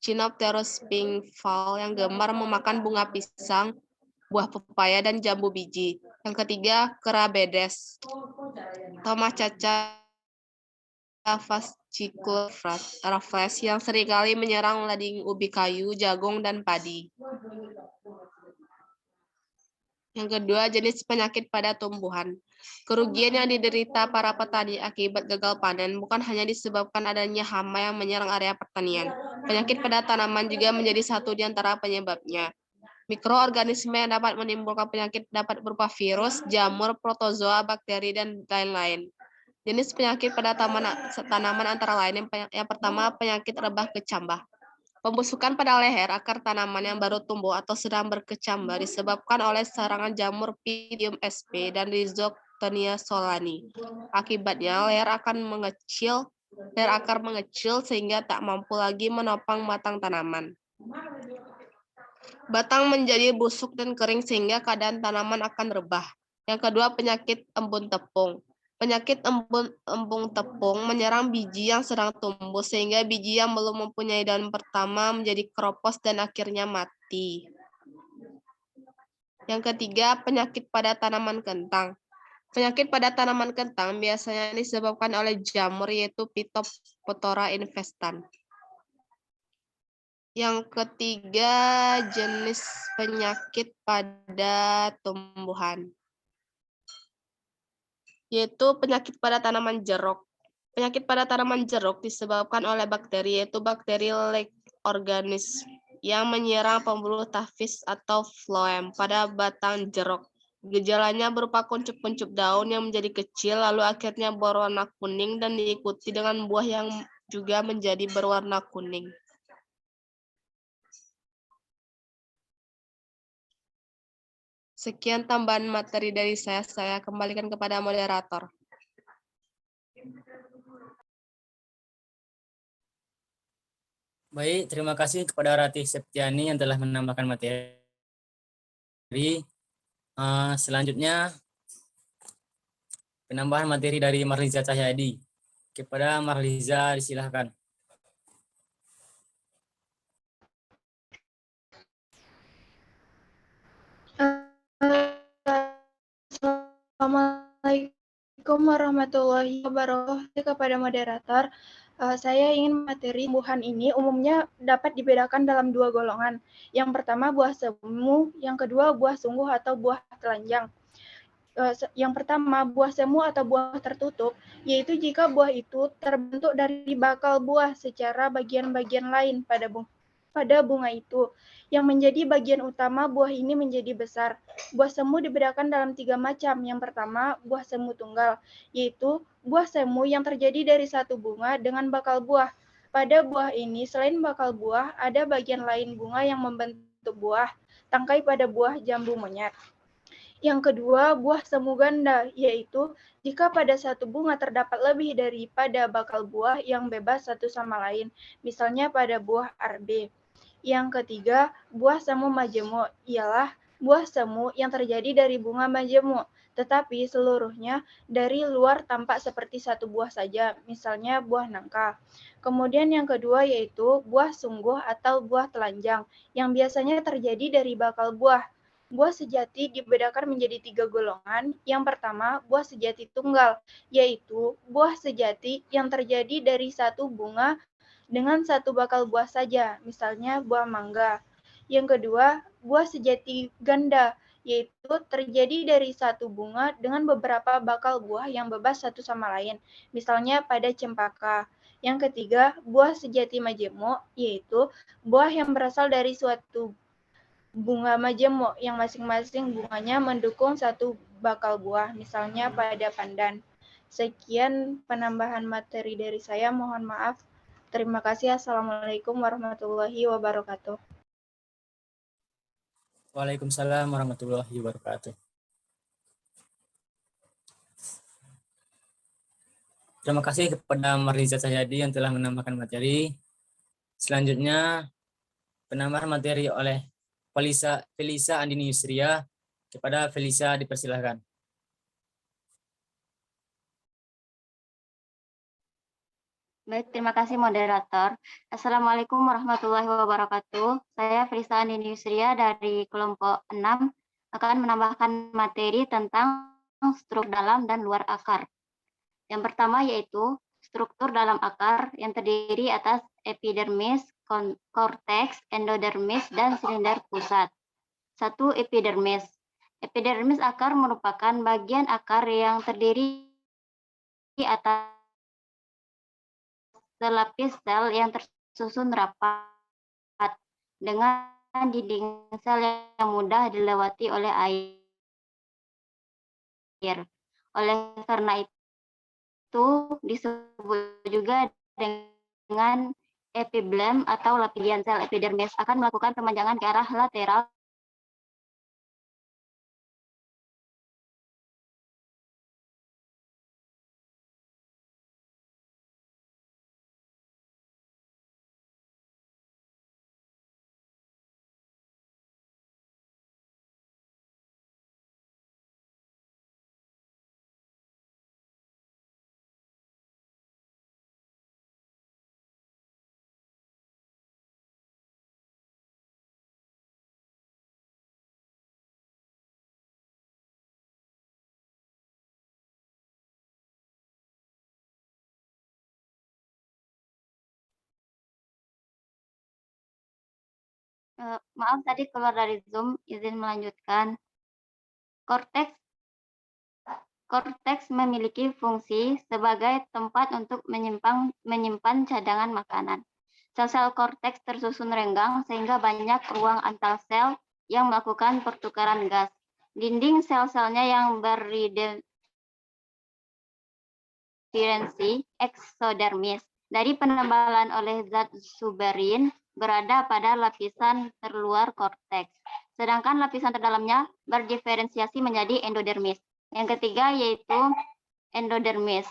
Chinopterus pinkfall, yang gemar memakan bunga pisang, buah pepaya, dan jambu biji. Yang ketiga, Cerabedes, Tomacaca fasciculus yang seringkali menyerang lading ubi kayu, jagung, dan padi. Yang kedua, jenis penyakit pada tumbuhan. Kerugian yang diderita para petani akibat gagal panen bukan hanya disebabkan adanya hama yang menyerang area pertanian. Penyakit pada tanaman juga menjadi satu di antara penyebabnya. Mikroorganisme yang dapat menimbulkan penyakit dapat berupa virus, jamur, protozoa, bakteri, dan lain-lain. Jenis penyakit pada tanaman antara lain yang pertama, penyakit rebah kecambah. Pembusukan pada leher akar tanaman yang baru tumbuh atau sedang berkecambah disebabkan oleh serangan jamur Pythium sp dan Rhizoctonia solani. Akibatnya leher akan mengecil, dan akar mengecil sehingga tak mampu lagi menopang batang tanaman. Batang menjadi busuk dan kering sehingga keadaan tanaman akan rebah. Yang kedua, penyakit embun tepung. Penyakit embun tepung menyerang biji yang sedang tumbuh sehingga biji yang belum mempunyai daun pertama menjadi keropos dan akhirnya mati. Yang ketiga, penyakit pada tanaman kentang. Penyakit pada tanaman kentang biasanya disebabkan oleh jamur yaitu Phytophthora infestan. Yang ketiga, jenis penyakit pada tumbuhan, yaitu penyakit pada tanaman jeruk. Penyakit pada tanaman jeruk disebabkan oleh bakteri, yaitu bakteri Leek organism, yang menyerang pembuluh tafis atau phloem pada batang jeruk. Gejalanya berupa kuncup-kuncup daun yang menjadi kecil, lalu akhirnya berwarna kuning dan diikuti dengan buah yang juga menjadi berwarna kuning. Sekian tambahan materi dari saya kembalikan kepada moderator. Baik, terima kasih kepada Ratih Septiani yang telah menambahkan materi. Selanjutnya, penambahan materi dari Marliza Cahyadi. Kepada Marliza, disilahkan. Assalamualaikum warahmatullahi wabarakatuh. Kepada moderator, saya ingin materi tumbuhan ini umumnya dapat dibedakan dalam dua golongan. Yang pertama buah semu, yang kedua buah sungguh atau buah telanjang. Yang pertama buah semu atau buah tertutup, yaitu jika buah itu terbentuk dari bakal buah secara bagian-bagian lain pada bunga itu, yang menjadi bagian utama buah ini menjadi besar. Buah semu dibedakan dalam 3 macam. Yang pertama, buah semu tunggal, yaitu buah semu yang terjadi dari satu bunga dengan bakal buah. Pada buah ini, selain bakal buah, ada bagian lain bunga yang membentuk buah, tangkai pada buah jambu monyet. Yang kedua, buah semu ganda, yaitu jika pada satu bunga terdapat lebih daripada bakal buah yang bebas satu sama lain, misalnya pada buah arbe. Yang ketiga, buah semu majemuk ialah buah semu yang terjadi dari bunga majemuk, tetapi seluruhnya dari luar tampak seperti satu buah saja, misalnya buah nangka. Kemudian yang kedua yaitu buah sungguh atau buah telanjang, yang biasanya terjadi dari bakal buah. Buah sejati dibedakan menjadi 3 golongan. Yang pertama, buah sejati tunggal, yaitu buah sejati yang terjadi dari satu bunga dengan satu bakal buah saja, misalnya buah mangga. Yang kedua, buah sejati ganda, yaitu terjadi dari satu bunga dengan beberapa bakal buah yang bebas satu sama lain, misalnya pada cempaka. Yang ketiga, buah sejati majemuk, yaitu buah yang berasal dari suatu bunga majemuk yang masing-masing bunganya mendukung satu bakal buah, misalnya pada pandan. Sekian penambahan materi dari saya, mohon maaf. Terima kasih. Assalamualaikum warahmatullahi wabarakatuh. Waalaikumsalam warahmatullahi wabarakatuh. Terima kasih kepada Marliza Cahyadi yang telah menambahkan materi. Selanjutnya, penambahan materi oleh Felisa Andini Yusria. Kepada Felisa dipersilahkan. Baik, terima kasih moderator. Assalamualaikum warahmatullahi wabarakatuh. Saya Felisa Andini Yusria dari kelompok 6 akan menambahkan materi tentang struktur dalam dan luar akar. Yang pertama yaitu struktur dalam akar yang terdiri atas epidermis, korteks, endodermis, dan silinder pusat. 1. Epidermis. Epidermis akar merupakan bagian akar yang terdiri atas selapis sel yang tersusun rapat dengan dinding sel yang mudah dilewati oleh air. Oleh karena itu disebut juga dengan epiblem atau lapisan sel epidermis akan melakukan pemanjangan ke arah lateral Maaf tadi keluar dari Zoom, izin melanjutkan. Korteks memiliki fungsi sebagai tempat untuk menyimpan cadangan makanan. Sel-sel korteks tersusun renggang sehingga banyak ruang antar sel yang melakukan pertukaran gas. Dinding sel-selnya yang berdiferensi eksodermis dari penebalan oleh zat suberin berada pada lapisan terluar korteks. Sedangkan lapisan terdalamnya berdiferensiasi menjadi endodermis. Yang ketiga yaitu endodermis.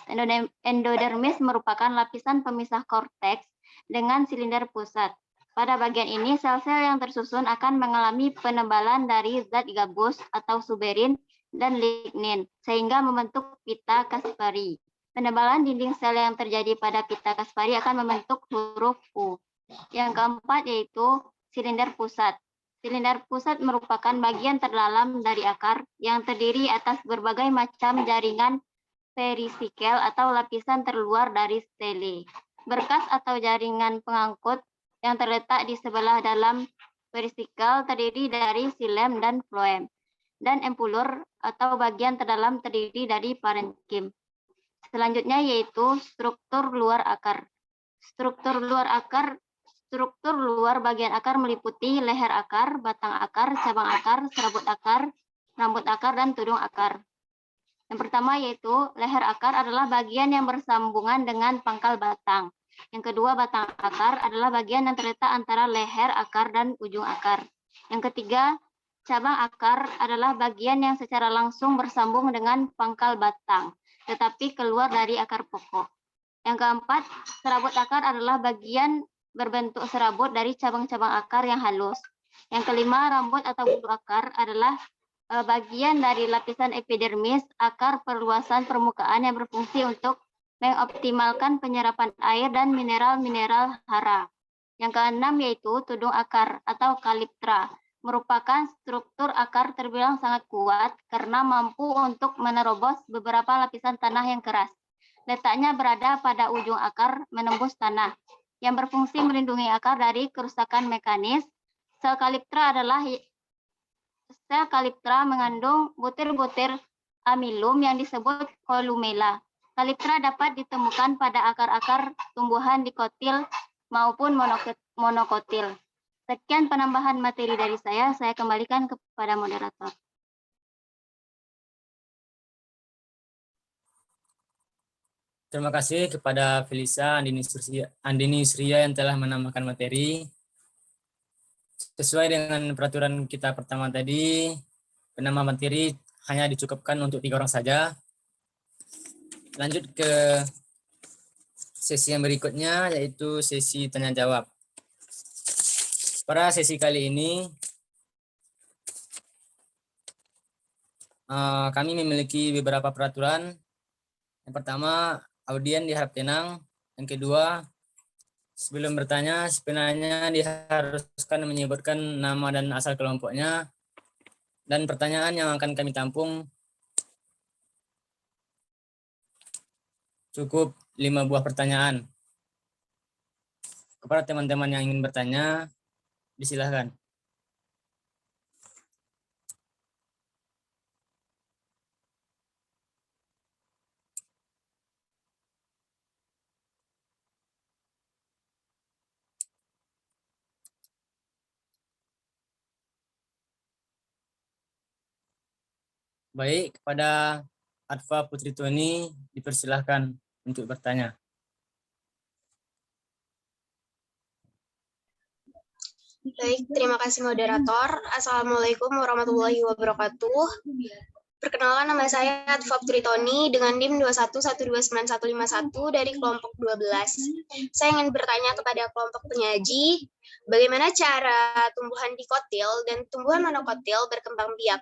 Endodermis merupakan lapisan pemisah korteks dengan silinder pusat. Pada bagian ini, sel-sel yang tersusun akan mengalami penebalan dari zat gabus atau suberin dan lignin, sehingga membentuk pita Kaspari. Penebalan dinding sel yang terjadi pada pita Kaspari akan membentuk huruf U. Yang keempat yaitu silinder pusat. Silinder pusat merupakan bagian terdalam dari akar yang terdiri atas berbagai macam jaringan perisikel atau lapisan terluar dari stele. Berkas atau jaringan pengangkut yang terletak di sebelah dalam perisikel terdiri dari silem dan floem. Dan empulur atau bagian terdalam terdiri dari parenkim. Selanjutnya yaitu struktur luar akar. Struktur luar bagian akar meliputi leher akar, batang akar, cabang akar, serabut akar, rambut akar, dan tudung akar. Yang pertama yaitu leher akar adalah bagian yang bersambungan dengan pangkal batang. Yang kedua, batang akar adalah bagian yang terletak antara leher akar dan ujung akar. Yang ketiga, cabang akar adalah bagian yang secara langsung bersambung dengan pangkal batang, tetapi keluar dari akar pokok. Yang keempat, serabut akar adalah bagian berbentuk serabut dari cabang-cabang akar yang halus. Yang kelima, rambut atau bulu akar adalah bagian dari lapisan epidermis akar perluasan permukaan yang berfungsi untuk mengoptimalkan penyerapan air dan mineral-mineral hara. Yang keenam yaitu tudung akar atau kaliptra, merupakan struktur akar terbilang sangat kuat karena mampu untuk menerobos beberapa lapisan tanah yang keras. Letaknya berada pada ujung akar menembus tanah, yang berfungsi melindungi akar dari kerusakan mekanis. Sel kaliptra mengandung butir-butir amilum yang disebut kolumella. Kaliptra dapat ditemukan pada akar-akar tumbuhan dikotil maupun monokotil. Sekian penambahan materi dari saya kembalikan kepada moderator. Terima kasih kepada Felisa Andini Yusria yang telah menambahkan materi. Sesuai dengan peraturan kita pertama tadi, penambah materi hanya dicukupkan untuk 3 orang saja. Lanjut ke sesi yang berikutnya, yaitu sesi tanya jawab. Pada sesi kali ini, kami memiliki beberapa peraturan. Yang pertama, audien diharap tenang. Yang kedua, sebelum bertanya, si penanya diharuskan menyebutkan nama dan asal kelompoknya. Dan pertanyaan yang akan kami tampung cukup 5 buah pertanyaan. Kepada teman-teman yang ingin bertanya, disilahkan. Baik, kepada Adva Putri Toni dipersilahkan untuk bertanya. Baik, terima kasih moderator. Assalamualaikum warahmatullahi wabarakatuh. Perkenalkan, nama saya Adva Putri Toni dengan NIM 21129151 dari kelompok 12. Saya ingin bertanya kepada kelompok penyaji, bagaimana cara tumbuhan dikotil dan tumbuhan monokotil berkembang biak?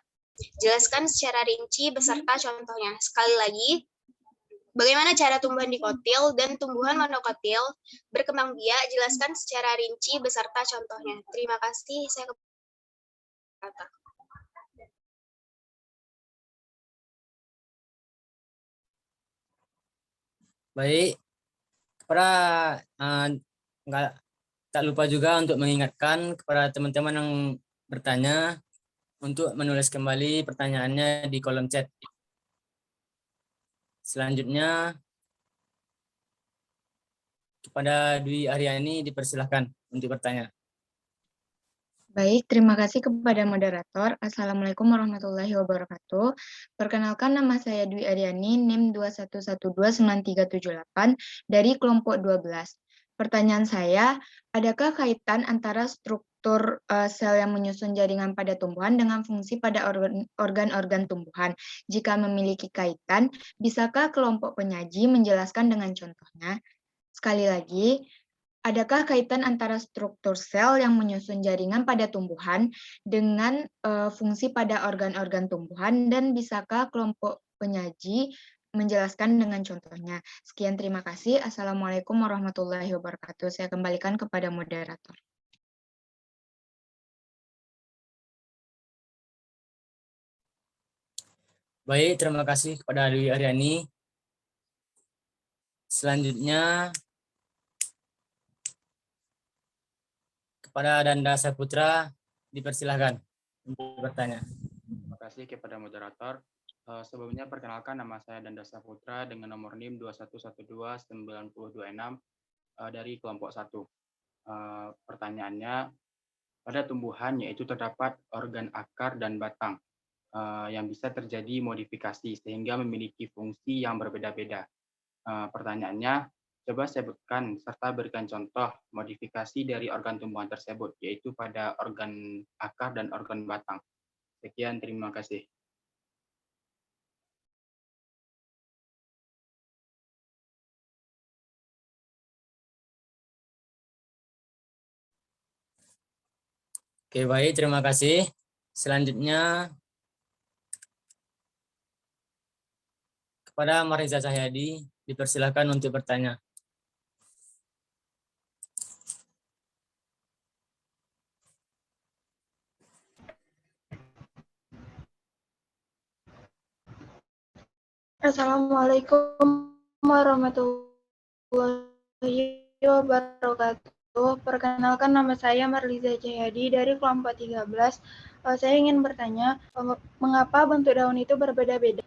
Jelaskan secara rinci beserta contohnya. Sekali lagi, bagaimana cara tumbuhan dikotil dan tumbuhan monokotil berkembang biak? Jelaskan secara rinci beserta contohnya. Terima kasih. Saya Baik, kepada Tak lupa juga untuk mengingatkan kepada teman-teman yang bertanya untuk menulis kembali pertanyaannya di kolom chat. Selanjutnya, kepada Dwi Aryani dipersilahkan untuk bertanya. Baik, terima kasih kepada moderator. Assalamualaikum warahmatullahi wabarakatuh. Perkenalkan, nama saya Dwi Aryani, NIM 21129378 dari kelompok 12. Pertanyaan saya, adakah kaitan antara struktur sel yang menyusun jaringan pada tumbuhan dengan fungsi pada organ-organ tumbuhan? Jika memiliki kaitan, bisakah kelompok penyaji menjelaskan dengan contohnya? Sekali lagi, adakah kaitan antara struktur sel yang menyusun jaringan pada tumbuhan dengan fungsi pada organ-organ tumbuhan, dan bisakah kelompok penyaji menjelaskan dengan contohnya? Sekian, terima kasih. Assalamualaikum warahmatullahi wabarakatuh. Saya kembalikan kepada moderator. Baik, terima kasih kepada Dwi Aryani. Selanjutnya, kepada Danda Saputra dipersilahkan untuk bertanya. Terima kasih kepada moderator. Sebelumnya perkenalkan, nama saya Danda Saputra dengan nomor NIM 21129026 dari kelompok 1. Pertanyaannya, pada tumbuhan yaitu terdapat organ akar dan batang yang bisa terjadi modifikasi sehingga memiliki fungsi yang berbeda-beda. Pertanyaannya, coba sebutkan serta berikan contoh modifikasi dari organ tumbuhan tersebut, yaitu pada organ akar dan organ batang. Sekian, terima kasih. Oke, baik, terima kasih. Selanjutnya, kepada Mariza Cahyadi dipersilahkan untuk bertanya. Assalamualaikum warahmatullahi wabarakatuh. Perkenalkan, nama saya Marliza Jayadi dari kelompok 13. Saya ingin bertanya, mengapa bentuk daun itu berbeda-beda?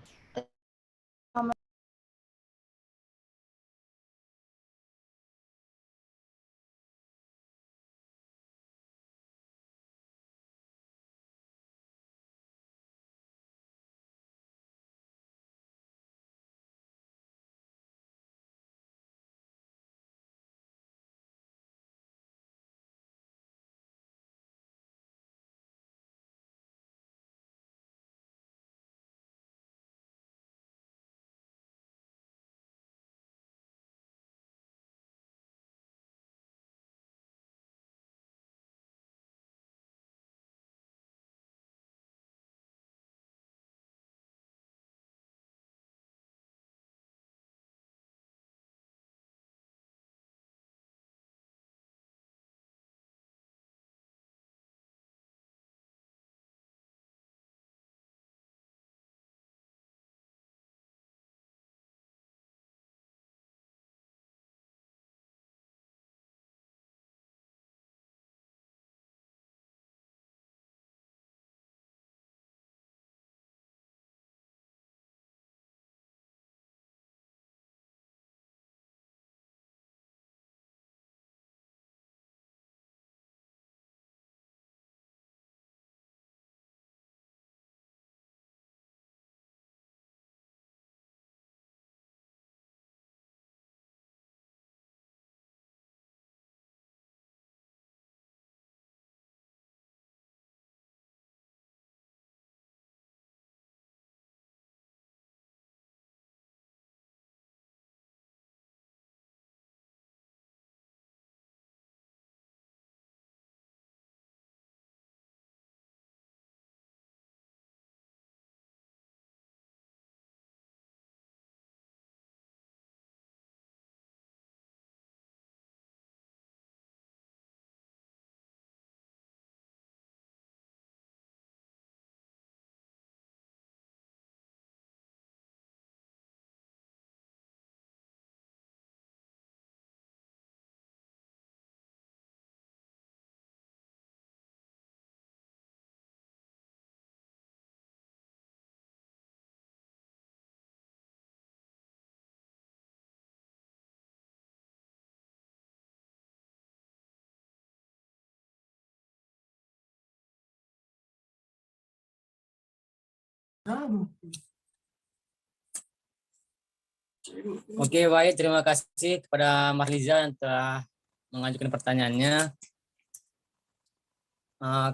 Oke, baik. Terima kasih kepada Marliza yang telah mengajukan pertanyaannya.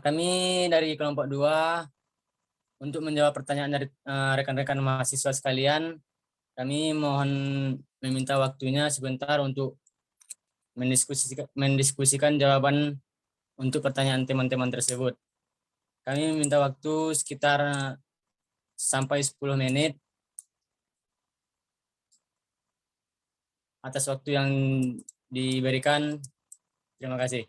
Kami dari kelompok 2 untuk menjawab pertanyaan dari rekan-rekan mahasiswa sekalian, kami mohon meminta waktunya sebentar untuk mendiskusikan jawaban untuk pertanyaan teman-teman tersebut. Kami minta waktu sekitar sampai 10 menit atas waktu yang diberikan. Terima kasih.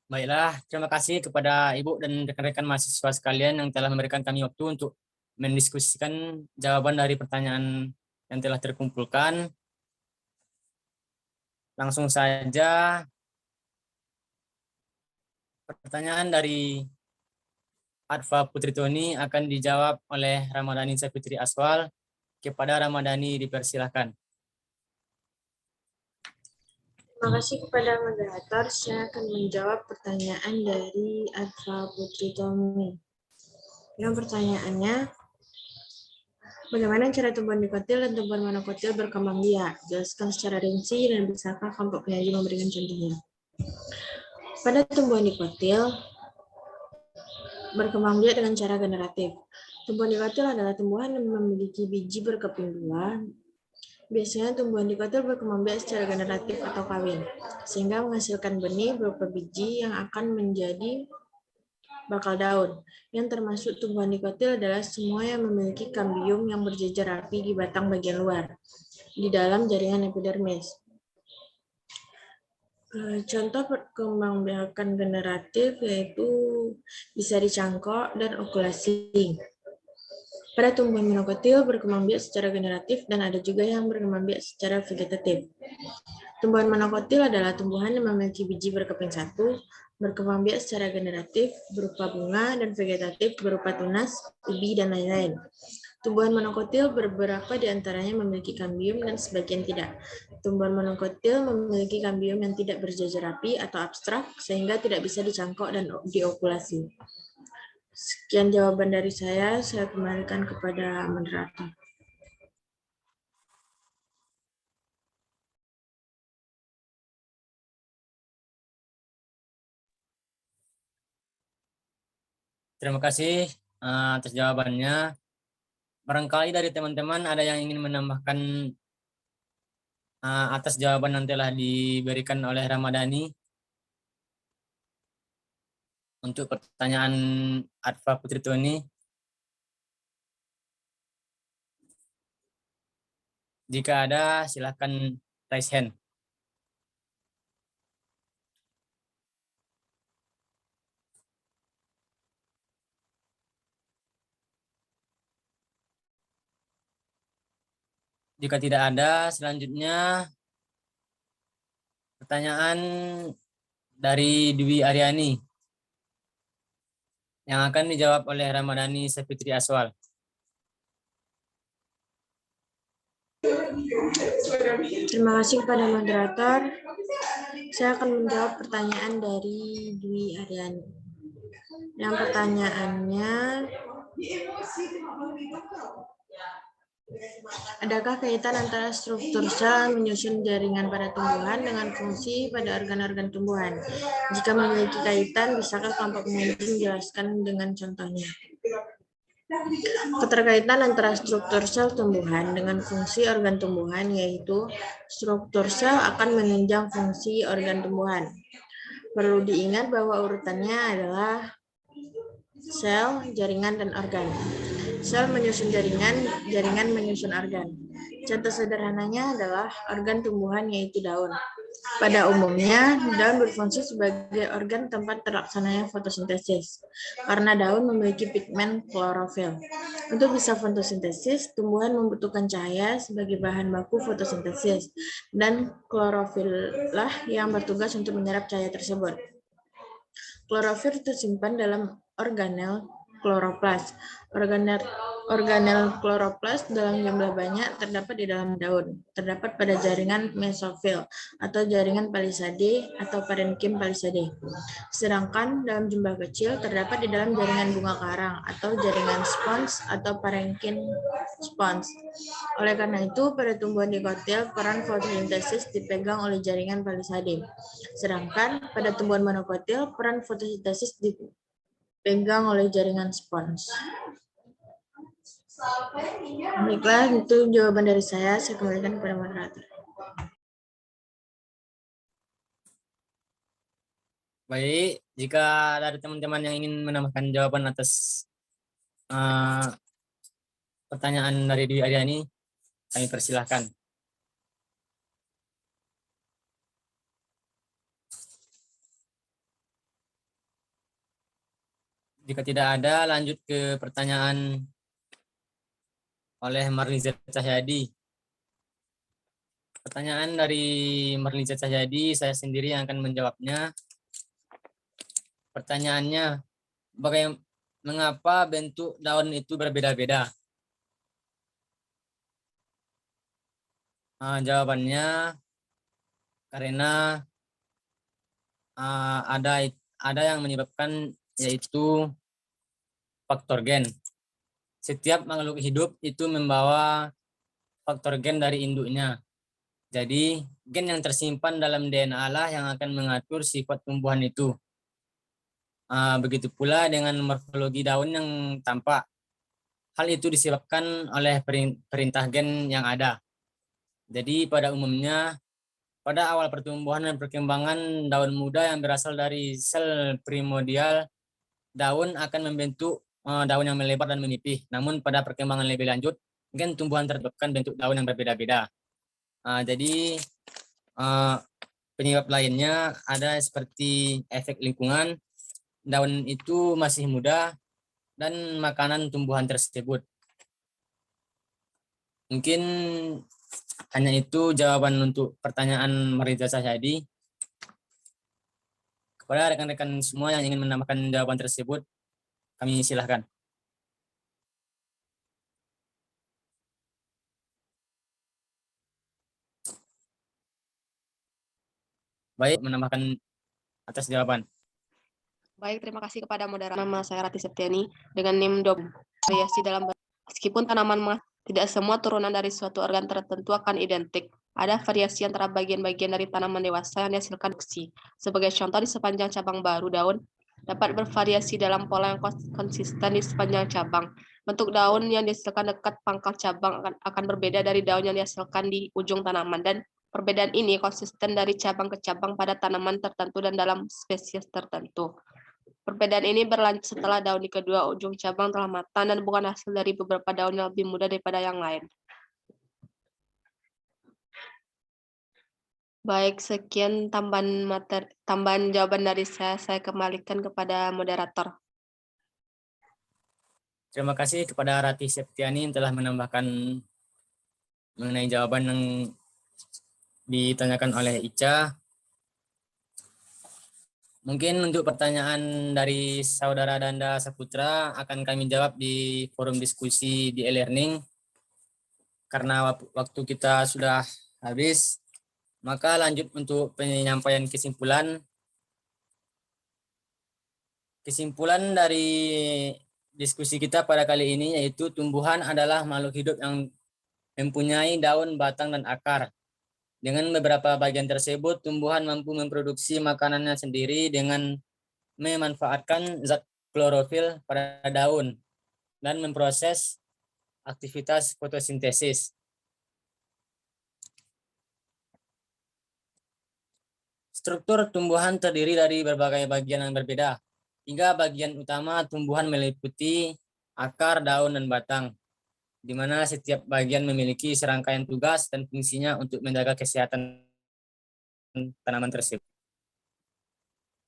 Baiklah, terima kasih kepada Ibu dan rekan-rekan mahasiswa sekalian yang telah memberikan kami waktu untuk mendiskusikan jawaban dari pertanyaan yang telah terkumpulkan. Langsung saja, pertanyaan dari Adva Putri Toni akan dijawab oleh Ramadhani Sapitri Aswal. Kepada Ramadhani dipersilahkan. Terima kasih kepada moderator. Saya akan menjawab pertanyaan dari Adva Putri Toni. Yang pertanyaannya, bagaimana cara tumbuhan dikotil dan tumbuhan monokotil berkembang biak? Jelaskan secara rinci dan bisakah kelompok penyaji memberikan contohnya? Pada tumbuhan dikotil, berkembang biak dengan cara generatif. Tumbuhan dikotil adalah tumbuhan yang memiliki biji berkeping dua. Biasanya tumbuhan dikotil berkembang biak secara generatif atau kawin, sehingga menghasilkan benih berupa biji yang akan menjadi bakal daun. Yang termasuk tumbuhan dikotil adalah semua yang memiliki kambium yang berjejer rapi di batang bagian luar, di dalam jaringan epidermis. Contoh perkembangbiakan generatif yaitu bisa dicangkok dan okulasi. Pada tumbuhan monokotil berkembang biak secara generatif dan ada juga yang berkembang biak secara vegetatif. Tumbuhan monokotil adalah tumbuhan yang memiliki biji berkeping satu, berkembang biak secara generatif berupa bunga dan vegetatif berupa tunas, ubi, dan lain-lain. Tumbuhan monokotil beberapa di antaranya memiliki kambium dan sebagian tidak. Tumbuhan monokotil memiliki kambium yang tidak berjejer rapi atau abstrak sehingga tidak bisa dicangkok dan diokulasi. Sekian jawaban dari saya kembalikan kepada moderator. Terima kasih atas jawabannya. Barangkali dari teman-teman ada yang ingin menambahkan atas jawaban yang telah diberikan oleh Ramadhani. Untuk pertanyaan Adva Putri Toni, jika ada silakan raise hand. Jika tidak ada, selanjutnya pertanyaan dari Dwi Aryani yang akan dijawab oleh Ramadhani Sapitri Aswal. Terima kasih kepada moderator. Saya akan menjawab pertanyaan dari Dwi Aryani. Yang pertanyaannya, adakah kaitan antara struktur sel menyusun jaringan pada tumbuhan dengan fungsi pada organ-organ tumbuhan? Jika memiliki kaitan, bisakah kelompok penyaji menjelaskan dengan contohnya? Keterkaitan antara struktur sel tumbuhan dengan fungsi organ tumbuhan yaitu struktur sel akan menunjang fungsi organ tumbuhan. Perlu diingat bahwa urutannya adalah sel, jaringan, dan organ. Sel menyusun jaringan, jaringan menyusun organ. Contoh sederhananya adalah organ tumbuhan yaitu daun. Pada umumnya, daun berfungsi sebagai organ tempat terlaksananya fotosintesis, karena daun memiliki pigmen klorofil. Untuk bisa fotosintesis, tumbuhan membutuhkan cahaya sebagai bahan baku fotosintesis, dan klorofil lah yang bertugas untuk menyerap cahaya tersebut. Klorofil tersimpan dalam organel kloroplas. Organel kloroplas dalam jumlah banyak terdapat di dalam daun. Terdapat pada jaringan mesofil atau jaringan palisade atau parenkim palisade. Sedangkan dalam jumlah kecil terdapat di dalam jaringan bunga karang atau jaringan spons atau parenkim spons. Oleh karena itu, pada tumbuhan dikotil peran fotosintesis dipegang oleh jaringan palisade. Sedangkan pada tumbuhan monokotil peran fotosintesis dipegang oleh jaringan spons. Baiklah, itu jawaban dari saya kembalikan kepada moderator. Baik, jika dari teman-teman yang ingin menambahkan jawaban atas pertanyaan dari Dwi Aryani, kami persilahkan. Jika tidak ada, lanjut ke pertanyaan oleh Marliza Cahyadi. Pertanyaan dari Marliza Cahyadi, saya sendiri yang akan menjawabnya. Pertanyaannya, mengapa bentuk daun itu berbeda-beda? Jawabannya karena ada yang menyebabkan, yaitu faktor gen. Setiap makhluk hidup itu membawa faktor gen dari induknya. Jadi gen yang tersimpan dalam DNA lah yang akan mengatur sifat tumbuhan itu. Begitu pula dengan morfologi daun yang tampak. Hal itu disebabkan oleh perintah gen yang ada. Jadi pada umumnya, pada awal pertumbuhan dan perkembangan daun muda yang berasal dari sel primordial, daun akan membentuk daun yang melebar dan menipih. Namun pada perkembangan lebih lanjut, gen tumbuhan terbentukkan bentuk daun yang berbeda-beda. Jadi penyebab lainnya ada seperti efek lingkungan, daun itu masih muda, dan makanan tumbuhan tersebut. Mungkin hanya itu jawaban untuk pertanyaan Marliza Cahyadi. Kepada rekan-rekan semua yang ingin menambahkan jawaban tersebut, kami silahkan. Baik, menambahkan atas jawaban. Baik, terima kasih kepada moderator. Nama saya Rati Septiani dengan NIM variasi dalam meskipun tanaman tidak semua turunan dari suatu organ tertentu akan identik. Ada variasi antara bagian-bagian dari tanaman dewasa yang dihasilkan duksi. Sebagai contoh, di sepanjang cabang baru daun dapat bervariasi dalam pola yang konsisten di sepanjang cabang. Bentuk daun yang dihasilkan dekat pangkal cabang akan berbeda dari daun yang dihasilkan di ujung tanaman, dan perbedaan ini konsisten dari cabang ke cabang pada tanaman tertentu dan dalam spesies tertentu. Perbedaan ini berlanjut setelah daun di kedua ujung cabang telah matang dan bukan hasil dari beberapa daun yang lebih muda daripada yang lain. Baik, sekian tambahan jawaban dari saya kembalikan kepada moderator. Terima kasih kepada Rati Septiani yang telah menambahkan mengenai jawaban yang ditanyakan oleh Ica. Mungkin untuk pertanyaan dari Saudara Danda Saputra akan kami jawab di forum diskusi di e-learning. Karena waktu kita sudah habis, maka lanjut untuk penyampaian kesimpulan. Kesimpulan dari diskusi kita pada kali ini yaitu tumbuhan adalah makhluk hidup yang mempunyai daun, batang, dan akar. Dengan beberapa bagian tersebut, tumbuhan mampu memproduksi makanannya sendiri dengan memanfaatkan zat klorofil pada daun dan memproses aktivitas fotosintesis. Struktur tumbuhan terdiri dari berbagai bagian yang berbeda. 3 bagian utama tumbuhan meliputi akar, daun, dan batang, di mana setiap bagian memiliki serangkaian tugas dan fungsinya untuk menjaga kesehatan tanaman tersebut.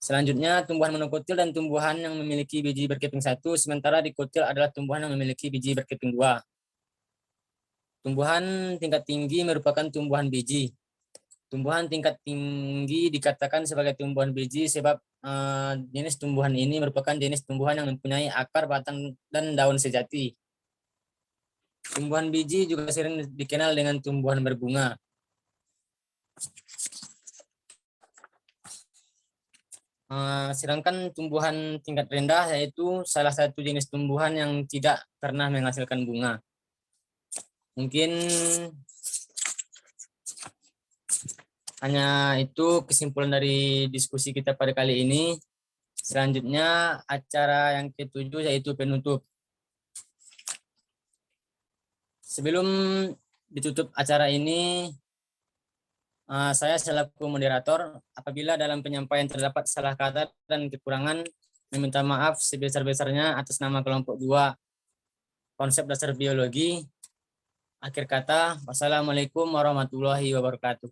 Selanjutnya, tumbuhan monokotil dan tumbuhan yang memiliki biji berkeping 1, sementara dikotil adalah tumbuhan yang memiliki biji berkeping 2. Tumbuhan tingkat tinggi merupakan tumbuhan biji. Tumbuhan tingkat tinggi dikatakan sebagai tumbuhan biji sebab jenis tumbuhan ini merupakan jenis tumbuhan yang mempunyai akar, batang, dan daun sejati. Tumbuhan biji juga sering dikenal dengan tumbuhan berbunga. Sedangkan tumbuhan tingkat rendah yaitu salah satu jenis tumbuhan yang tidak pernah menghasilkan bunga. Mungkin hanya itu kesimpulan dari diskusi kita pada kali ini. Selanjutnya acara yang ke-7 yaitu penutup. Sebelum ditutup acara ini, saya selaku moderator, apabila dalam penyampaian terdapat salah kata dan kekurangan, meminta maaf sebesar-besarnya atas nama kelompok 2 konsep dasar biologi. Akhir kata, wassalamualaikum warahmatullahi wabarakatuh.